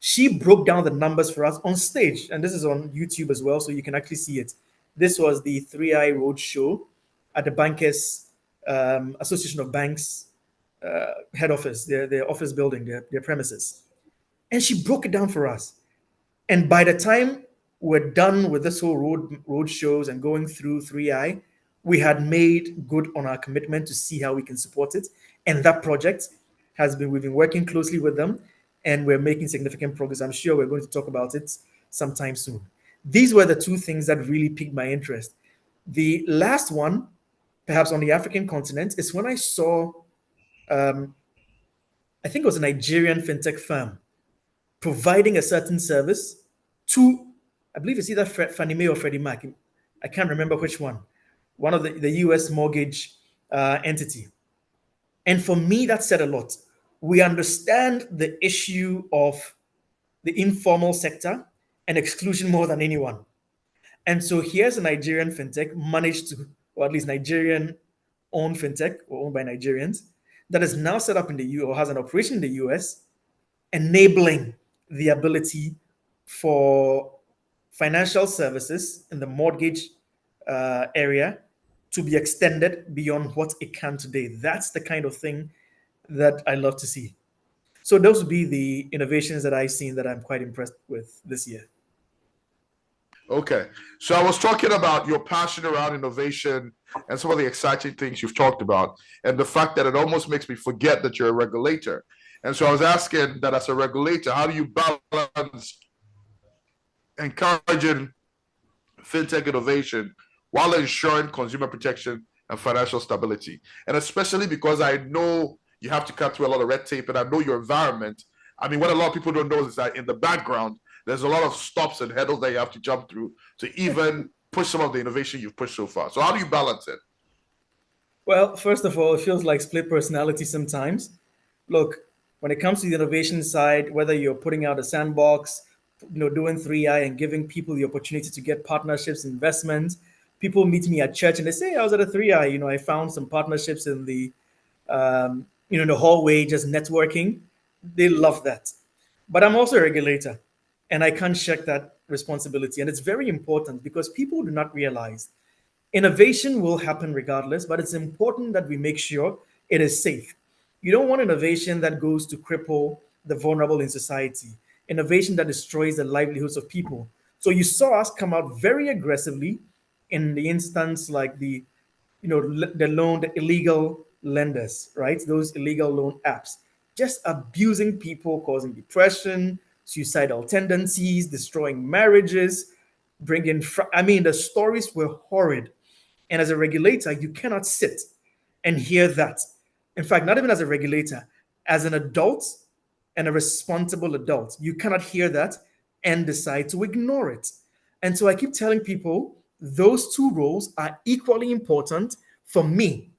She broke down the numbers for us on stage, and this is on YouTube as well, so you can actually see it. This was the 3i Road Show at the Bankers Association of Banks head office, their office building, their premises. And she broke it down for us. And by the time we're done with this whole road shows and going through 3i, we had made good on our commitment to see how we can support it. And that project we've been working closely with them, and we're making significant progress. I'm sure we're going to talk about it sometime soon. These were the two things that really piqued my interest. The last one, perhaps on the African continent, is when I saw, I think it was a Nigerian fintech firm providing a certain service to, I believe it's either Fannie Mae or Freddie Mac. I can't remember which one of the US mortgage entity. And for me, that said a lot. We understand the issue of the informal sector and exclusion more than anyone. And so here's a Nigerian fintech managed to, or at least Nigerian owned fintech or owned by Nigerians that is now set up in the US or has an operation in the US, enabling the ability for financial services in the mortgage area to be extended beyond what it can today. That's the kind of thing that I love to see. So those would be the innovations that I've seen that I'm quite impressed with this year. Okay. So I was talking about your passion around innovation and some of the exciting things you've talked about, and the fact that it almost makes me forget that you're a regulator. And so I was asking that as a regulator, how do you balance encouraging fintech innovation while ensuring consumer protection and financial stability? And especially because I know you have to cut through a lot of red tape, and I know your environment. I mean, what a lot of people don't know is that in the background, there's a lot of stops and hurdles that you have to jump through to even push some of the innovation you've pushed so far. So how do you balance it? Well, first of all, it feels like split personality sometimes. Look, when it comes to the innovation side, whether you're putting out a sandbox, doing 3i and giving people the opportunity to get partnerships, investments. People meet me at church and they say, I was at a 3i, I found some partnerships in the in the hallway, just networking. They love that. But I'm also a regulator, and I can't shirk that responsibility. And it's very important because people do not realize innovation will happen regardless, but it's important that we make sure it is safe. You don't want innovation that goes to cripple the vulnerable in society, innovation that destroys the livelihoods of people. So you saw us come out very aggressively in the instance like the illegal lenders, right? Those illegal loan apps, just abusing people, causing depression, suicidal tendencies, destroying marriages, the stories were horrid. And as a regulator, you cannot sit and hear that. In fact, not even as a regulator, as an adult and a responsible adult, you cannot hear that and decide to ignore it. And so I keep telling people those two roles are equally important for me.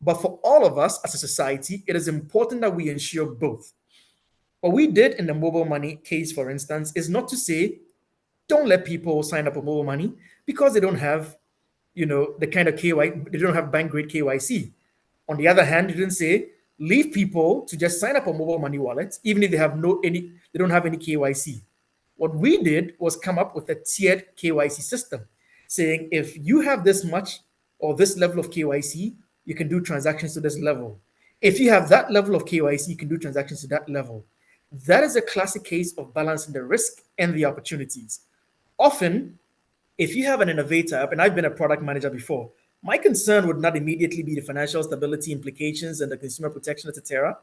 But for all of us as a society, it is important that we ensure both. What we did in the mobile money case, for instance, is not to say don't let people sign up for mobile money because they don't have, the kind of they don't have bank grade KYC. On the other hand, you didn't say leave people to just sign up a mobile money wallet, even if they don't have any KYC. What we did was come up with a tiered KYC system, saying if you have this much or this level of KYC, you can do transactions to this level. If you have that level of KYC, you can do transactions to that level. That is a classic case of balancing the risk and the opportunities. Often, if you have an innovator, and I've been a product manager before, my concern would not immediately be the financial stability implications and the consumer protection, etc.,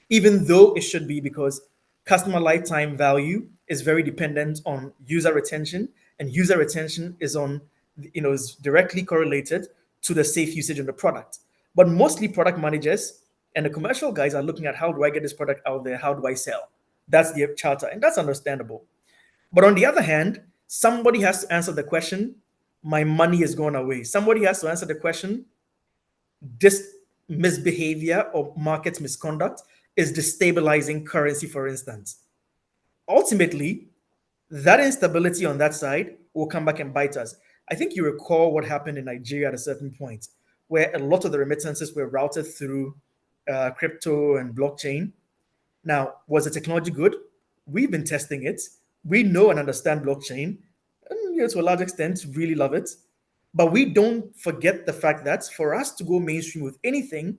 even though it should be, because customer lifetime value is very dependent on user retention, and user retention is directly correlated to the safe usage of the product. But mostly product managers and the commercial guys are looking at how do I get this product out there? How do I sell? That's the charter, and that's understandable. But on the other hand, somebody has to answer the question, my money is going away. Somebody has to answer the question, this misbehavior or market misconduct is destabilizing currency, for instance. Ultimately, that instability on that side will come back and bite us. I think you recall what happened in Nigeria at a certain point, where a lot of the remittances were routed through crypto and blockchain. Now, was the technology good? We've been testing it. We know and understand blockchain, and to a large extent, really love it. But we don't forget the fact that for us to go mainstream with anything,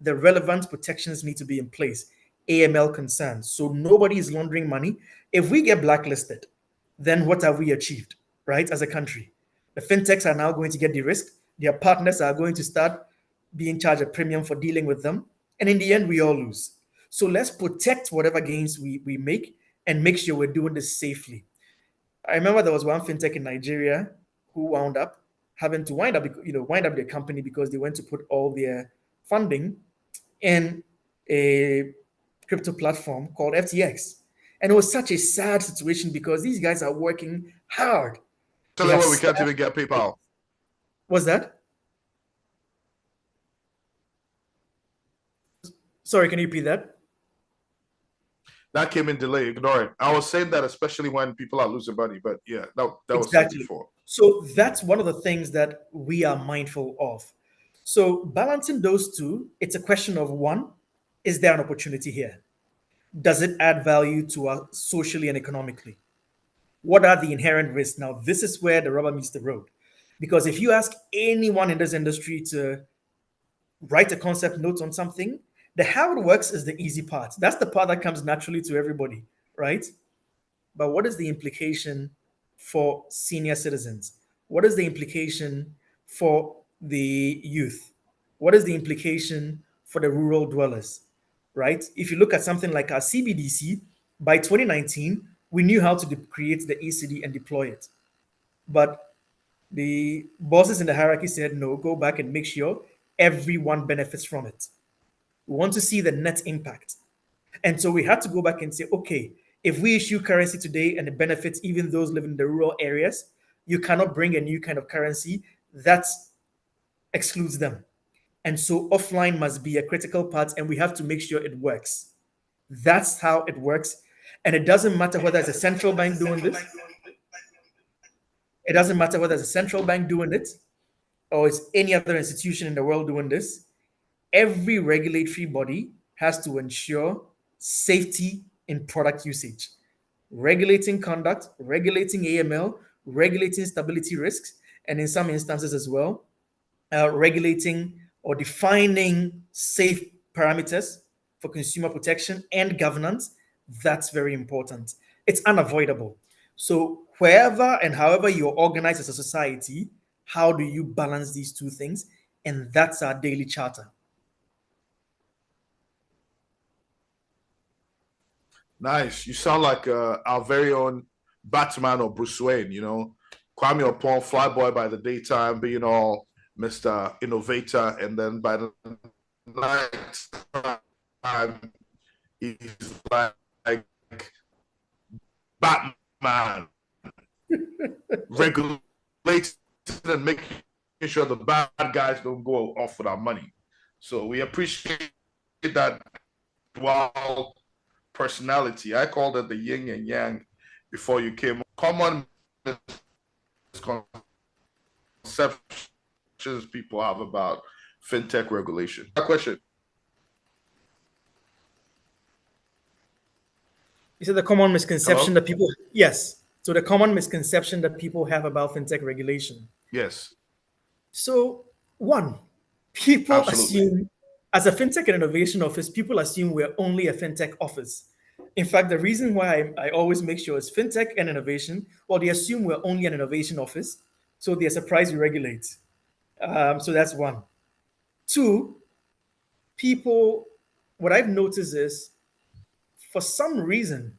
the relevant protections need to be in place. AML concerns. So nobody is laundering money. If we get blacklisted, then what have we achieved, right, as a country? The fintechs are now going to get de-risked. Their partners are going to start being charged a premium for dealing with them. And in the end, we all lose. So let's protect whatever gains we make and make sure we're doing this safely. I remember there was one fintech in Nigeria who wound up having to wind up their company because they went to put all their funding in a crypto platform called FTX. And it was such a sad situation because these guys are working hard. Tell me what, we can't even get PayPal. What's that? Sorry, can you repeat that? That came in delay. Ignore it. I was saying that especially when people are losing money, but yeah, that was said before. So that's one of the things that we are mindful of. So balancing those two, it's a question of one, is there an opportunity here? Does it add value to us socially and economically? What are the inherent risks? Now, this is where the rubber meets the road. Because if you ask anyone in this industry to write a concept note on something, the how it works is the easy part. That's the part that comes naturally to everybody, right? But what is the implication for senior citizens? What is the implication for the youth? What is the implication for the rural dwellers, right? If you look at something like our CBDC, by 2019, we knew how to create the ECD and deploy it. But the bosses in the hierarchy said, no, go back and make sure everyone benefits from it. We want to see the net impact. And so we had to go back and say, okay, if we issue currency today and it benefits even those living in the rural areas, you cannot bring a new kind of currency that excludes them. And so offline must be a critical part, and we have to make sure it works. That's how it works. And it doesn't matter whether it's a central bank doing this. It doesn't matter whether it's a central bank doing it or it's any other institution in the world doing this. Every regulatory body has to ensure safety in product usage, regulating conduct, regulating AML, regulating stability risks, and in some instances as well, regulating or defining safe parameters for consumer protection and governance. That's very important. It's unavoidable. So wherever and however you're organized as a society, how do you balance these two things? And that's our daily charter. Nice. You sound like our very own Batman or Bruce Wayne, Kwame Oppong, flyboy by the daytime, being all Mr. Innovator, and then by the night time, he's like Batman, regulating and making sure the bad guys don't go off with our money. So we appreciate that dual personality. I called it the yin and yang before you came. Common misconceptions people have about fintech regulation. That question. You said the common misconception Hello? that people, yes. So the common misconception that people have about fintech regulation. Yes, So one, people absolutely. assume, as a fintech and innovation office, people assume we're only a fintech office. In fact, the reason why I always make sure it's fintech and innovation, well, they assume we're only an innovation office, so they're surprised we regulate. So that's one. Two, people, what I've noticed is, for some reason,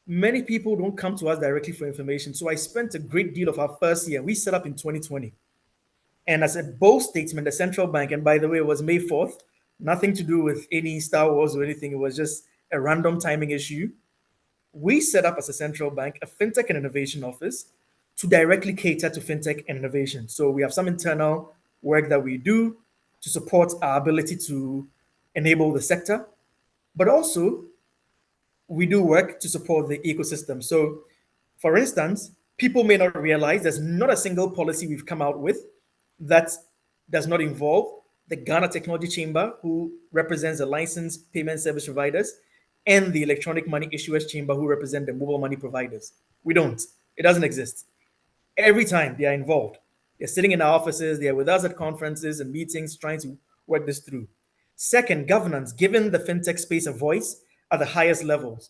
many people don't come to us directly for information. So I spent a great deal of our first year. We set up in 2020. And as a bold statement, the central bank, and by the way, it was May 4th, nothing to do with any Star Wars or anything. It was just a random timing issue. We set up as a central bank a fintech and innovation office to directly cater to fintech and innovation. So we have some internal work that we do to support our ability to enable the sector, but also we do work to support the ecosystem. So, for instance, people may not realize there's not a single policy we've come out with that does not involve the Ghana Technology Chamber, who represents the licensed payment service providers, and the Electronic Money Issuers Chamber, who represent the mobile money providers. We don't. It doesn't exist. Every time they are involved, they're sitting in our offices, they're with us at conferences and meetings trying to work this through. Second, governance, giving the fintech space a voice at the highest levels.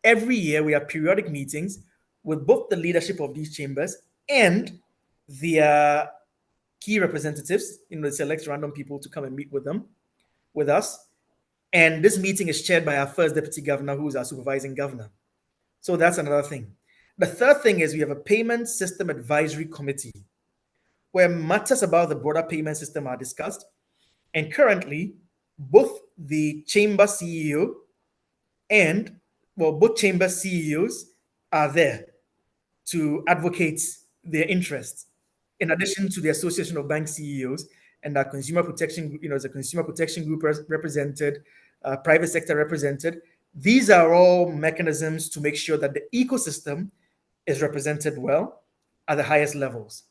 Every year, we have periodic meetings with both the leadership of these chambers and their key representatives. They select random people to come and meet with them, with us. And this meeting is chaired by our first deputy governor, who is our supervising governor. So that's another thing. The third thing is we have a payment system advisory committee where matters about the broader payment system are discussed. And currently, both the chamber CEO and, well, both chamber CEOs are there to advocate their interests, in addition to the Association of Bank CEOs and our consumer protection, as a consumer protection group represented, private sector represented. These are all mechanisms to make sure that the ecosystem is represented well at the highest levels.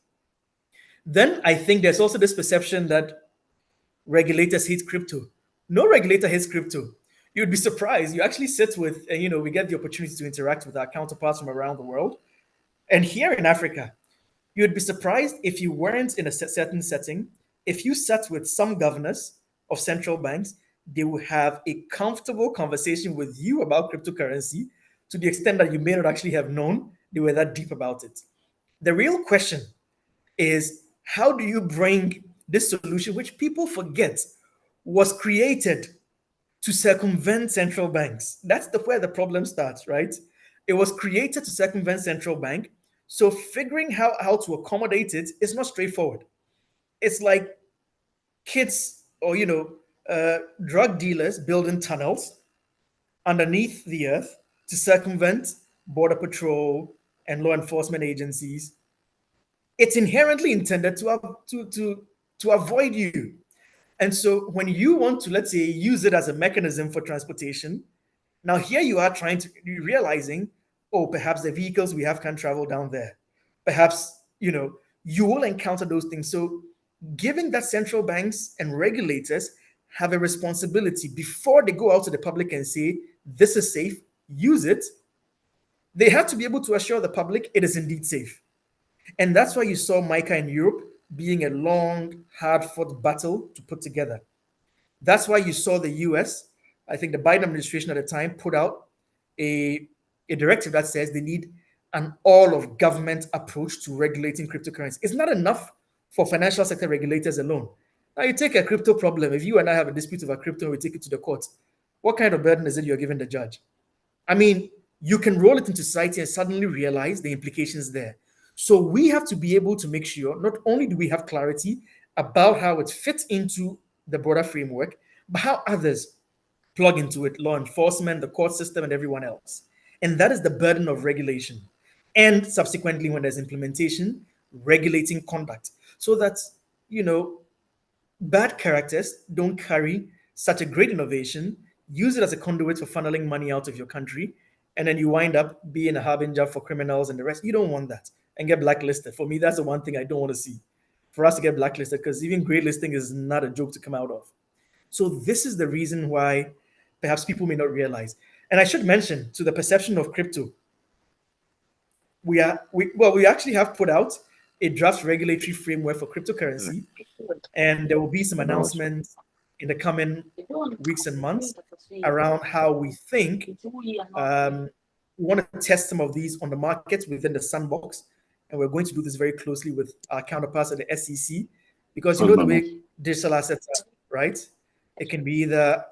Then I think there's also this perception that regulators hate crypto. No regulator hates crypto. You'd be surprised. You actually sit with, and we get the opportunity to interact with our counterparts from around the world. And here in Africa, you'd be surprised if you weren't in a certain setting. If you sat with some governors of central banks, they will have a comfortable conversation with you about cryptocurrency to the extent that you may not actually have known they were that deep about it. The real question is, how do you bring this solution, which people forget was created to circumvent central banks? That's where the problem starts, right? It was created to circumvent central bank. So figuring how to accommodate it is not straightforward. It's like kids or, drug dealers building tunnels underneath the earth to circumvent border patrol and law enforcement agencies. It's inherently intended to avoid you. And so when you want to, let's say, use it as a mechanism for transportation, now here you are realizing, oh, perhaps the vehicles we have can't travel down there. Perhaps, you will encounter those things. So given that central banks and regulators have a responsibility before they go out to the public and say, this is safe, use it, they have to be able to assure the public it is indeed safe. And that's why you saw MICA in Europe being a long, hard-fought battle to put together. That's why you saw the US, I think the Biden administration at the time, put out a directive that says they need an all-of-government approach to regulating cryptocurrency. It's not enough for financial sector regulators alone. Now, you take a crypto problem. If you and I have a dispute over crypto and we take it to the court, what kind of burden is it you're giving the judge? I mean, you can roll it into society and suddenly realize the implications there. So we have to be able to make sure not only do we have clarity about how it fits into the broader framework, but how others plug into it, law enforcement, the court system, and everyone else. And that is the burden of regulation. And subsequently, when there's implementation, regulating conduct so that, you know, bad characters don't carry such a great innovation, use it as a conduit for funneling money out of your country, and then you wind up being a harbinger for criminals and the rest. You don't want that and get blacklisted. For me, that's the one thing I don't want to see. For us to get blacklisted, because even grey listing is not a joke to come out of. So this is the reason why perhaps people may not realize. And I should mention to the perception of crypto, we actually have put out a draft regulatory framework for cryptocurrency, and there will be some announcements in the coming weeks and months around how we think we want to test some of these on the markets within the sandbox. And we're going to do this very closely with our counterparts at the SEC, because you know the way digital assets are, right? It can be either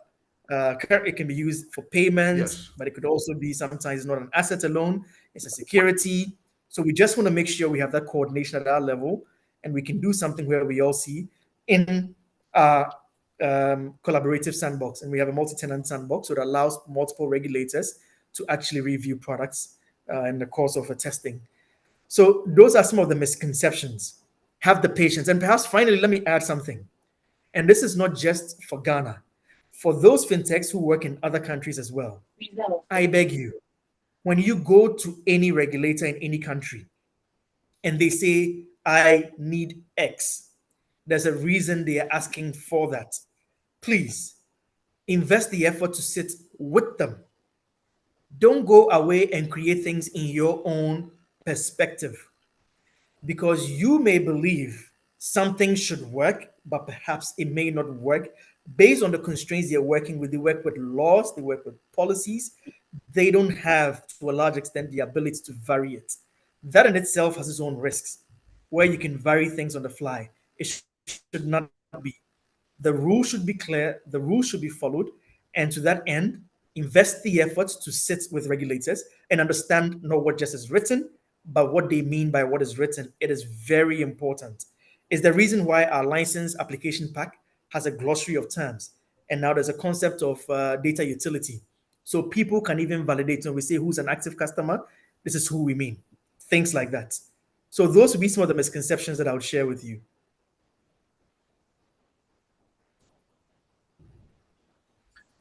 it can be used for payments, Yes. but it could also be sometimes not an asset alone. It's a security. So we just want to make sure we have that coordination at our level, and we can do something where we all see in our collaborative sandbox, and we have a multi-tenant sandbox, so it allows multiple regulators to actually review products in the course of a testing. So those are some of the misconceptions. Have the patience. And perhaps finally, let me add something. And this is not just for Ghana. For those fintechs who work in other countries as well, I beg you, when you go to any regulator in any country and they say, I need X, there's a reason they are asking for that. Please invest the effort to sit with them. Don't go away and create things in your own perspective, because you may believe something should work, but perhaps it may not work based on the constraints they're working with. They work with laws, they work with policies. They don't have, to a large extent, the ability to vary it. That in itself has its own risks, where you can vary things on the fly. It should not be. The rules should be clear, the rules should be followed, and to that end, invest the efforts to sit with regulators and understand not what just is written, but what they mean by what is written. It is very important. It's the reason why our license application pack has a glossary of terms. And now there's a concept of data utility. So people can even validate when we say who's an active customer, this is who we mean. Things like that. So those would be some of the misconceptions that I would share with you.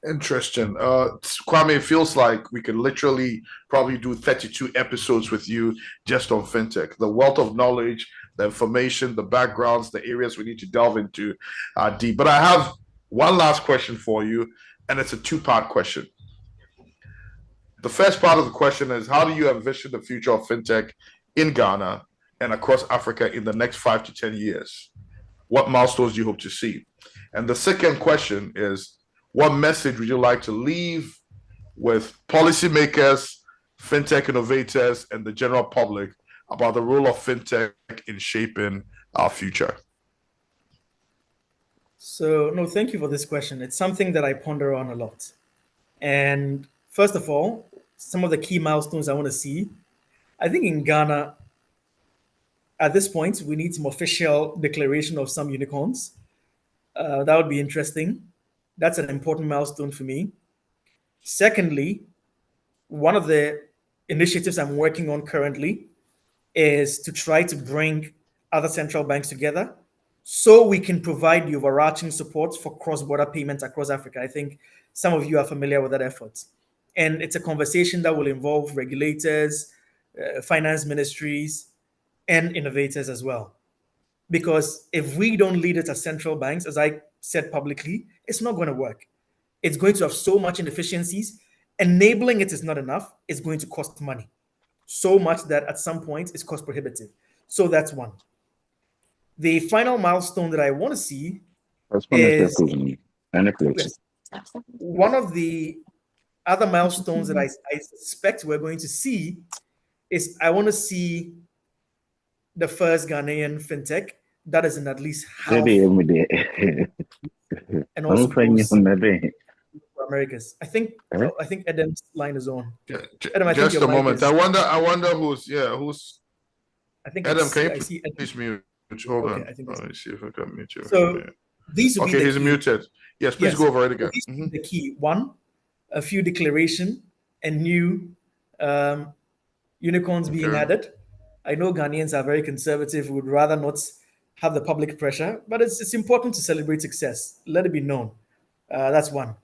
Interesting. Kwame, it feels like we could literally probably do 32 episodes with you just on fintech. The wealth of knowledge, the information, the backgrounds, the areas we need to delve into are deep. But I have one last question for you, and it's a two-part question. The first part of the question is, how do you envision the future of fintech in Ghana and across Africa in the next 5 to 10 years? What milestones do you hope to see? And the second question is, what message would you like to leave with policymakers, fintech innovators, and the general public about the role of fintech in shaping our future? So, no, thank you for this question. It's something that I ponder on a lot. And first of all, some of the key milestones I want to see. I think in Ghana, at this point, we need some official declaration of some unicorns. That would be interesting. That's an important milestone for me. Secondly, one of the initiatives I'm working on currently is to try to bring other central banks together so we can provide the overarching support for cross-border payments across Africa. I think some of you are familiar with that effort. And it's a conversation that will involve regulators, finance ministries, and innovators as well. Because if we don't lead it as central banks, as I said publicly, it's not going to work. It's going to have so much inefficiencies. Enabling it is not enough. It's going to cost money. So much that at some point it's cost prohibitive. So that's one. The final milestone that I want to see is yes, one of the other milestones that I suspect we're going to see is I want to see the first Ghanaian fintech that is in at least half and also goes to Americas. I think Edem's line is on. Yeah, Edem, I think just your a mic moment. is... I wonder who's I think Adam, can I you see. please mute? Hold Okay, on. I think Let me see if I can mute you. so. These would be Okay, the he's key. muted. Yes, please Yes, go over it so again. these would be the key. One, a few declaration and new um, unicorns being Okay. added. I know Ghanaians are very conservative, would rather not have the public pressure, but it's important to celebrate success. Let it be known. That's one.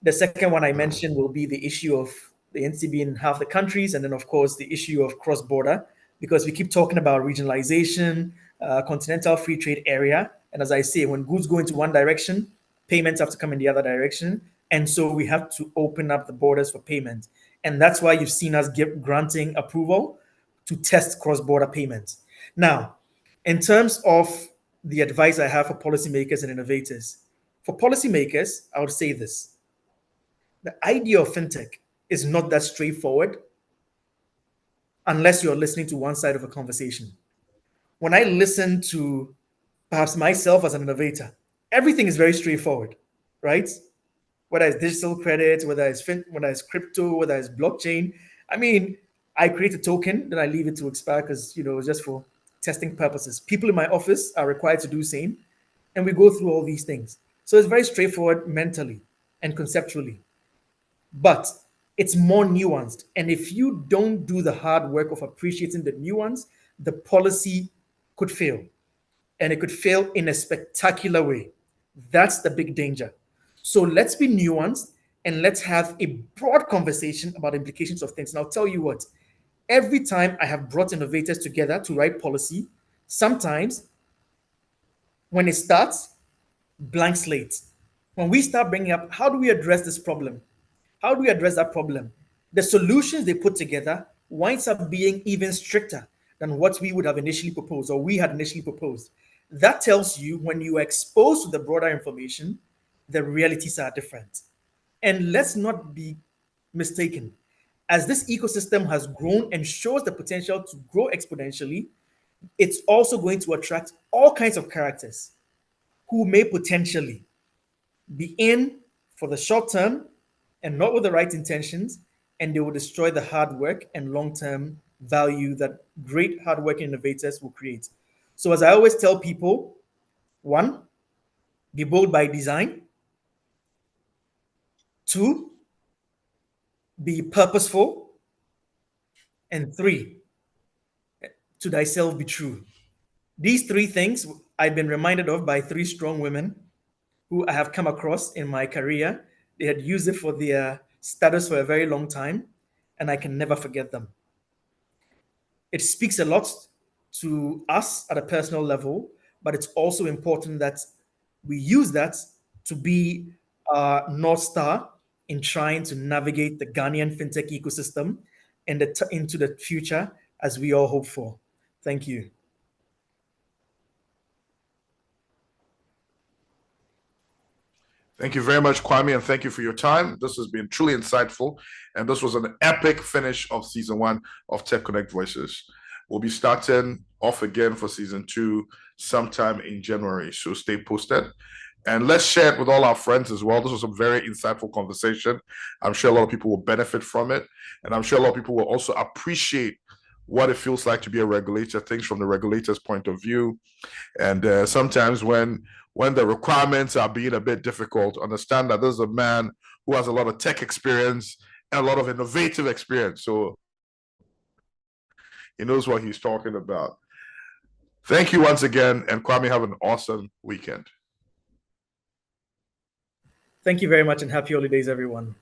The second one I mentioned will be the issue of the NCB in half the countries, and then, of course, the issue of cross border, because we keep talking about regionalization, continental free trade area. And as I say, when goods go into one direction, payments have to come in the other direction. And so we have to open up the borders for payment. And that's why you've seen us granting approval to test cross border payments. Now, in terms of the advice I have for policymakers and innovators, for policymakers, I would say this: the idea of fintech is not that straightforward unless you're listening to one side of a conversation. When I listen to perhaps myself as an innovator, everything is very straightforward, right? Whether it's digital credit, whether it's crypto, whether it's blockchain. I mean, I create a token, then I leave it to expire because it's just for testing purposes. People in my office are required to do the same, and we go through all these things. So it's very straightforward mentally and conceptually, but it's more nuanced. And if you don't do the hard work of appreciating the nuance, the policy could fail, and it could fail in a spectacular way. That's the big danger. So let's be nuanced and let's have a broad conversation about implications of things. And I'll tell you what, every time I have brought innovators together to write policy, sometimes when it starts, blank slate. When we start bringing up, how do we address this problem? How do we address that problem? The solutions they put together winds up being even stricter than what we would have initially proposed or we had initially proposed. That tells you when you are exposed to the broader information, the realities are different. And let's not be mistaken. As this ecosystem has grown and shows the potential to grow exponentially, it's also going to attract all kinds of characters who may potentially be in for the short term and not with the right intentions, and they will destroy the hard work and long term value that great hardworking innovators will create. So, as I always tell people, one, be bold by design. Two, be purposeful. And three, to thyself be true. These three things I've been reminded of by three strong women who I have come across in my career. They had used it for their status for a very long time, and I can never forget them. It speaks a lot to us at a personal level, but it's also important that we use that to be our North Star in trying to navigate the Ghanaian fintech ecosystem and into the future as we all hope for. Thank you. Thank you very much, Kwame, and thank you for your time. This has been truly insightful, and this was an epic finish of season 1 of Texonnect Voices. We'll be starting off again for season 2 sometime in January, so stay posted. And let's share it with all our friends as well. This was a very insightful conversation. I'm sure a lot of people will benefit from it, and I'm sure a lot of people will also appreciate what it feels like to be a regulator, things from the regulator's point of view. And sometimes when the requirements are being a bit difficult, understand that there's a man who has a lot of tech experience and a lot of innovative experience. So he knows what he's talking about. Thank you once again, and Kwame, have an awesome weekend. Thank you very much, and happy holidays, everyone.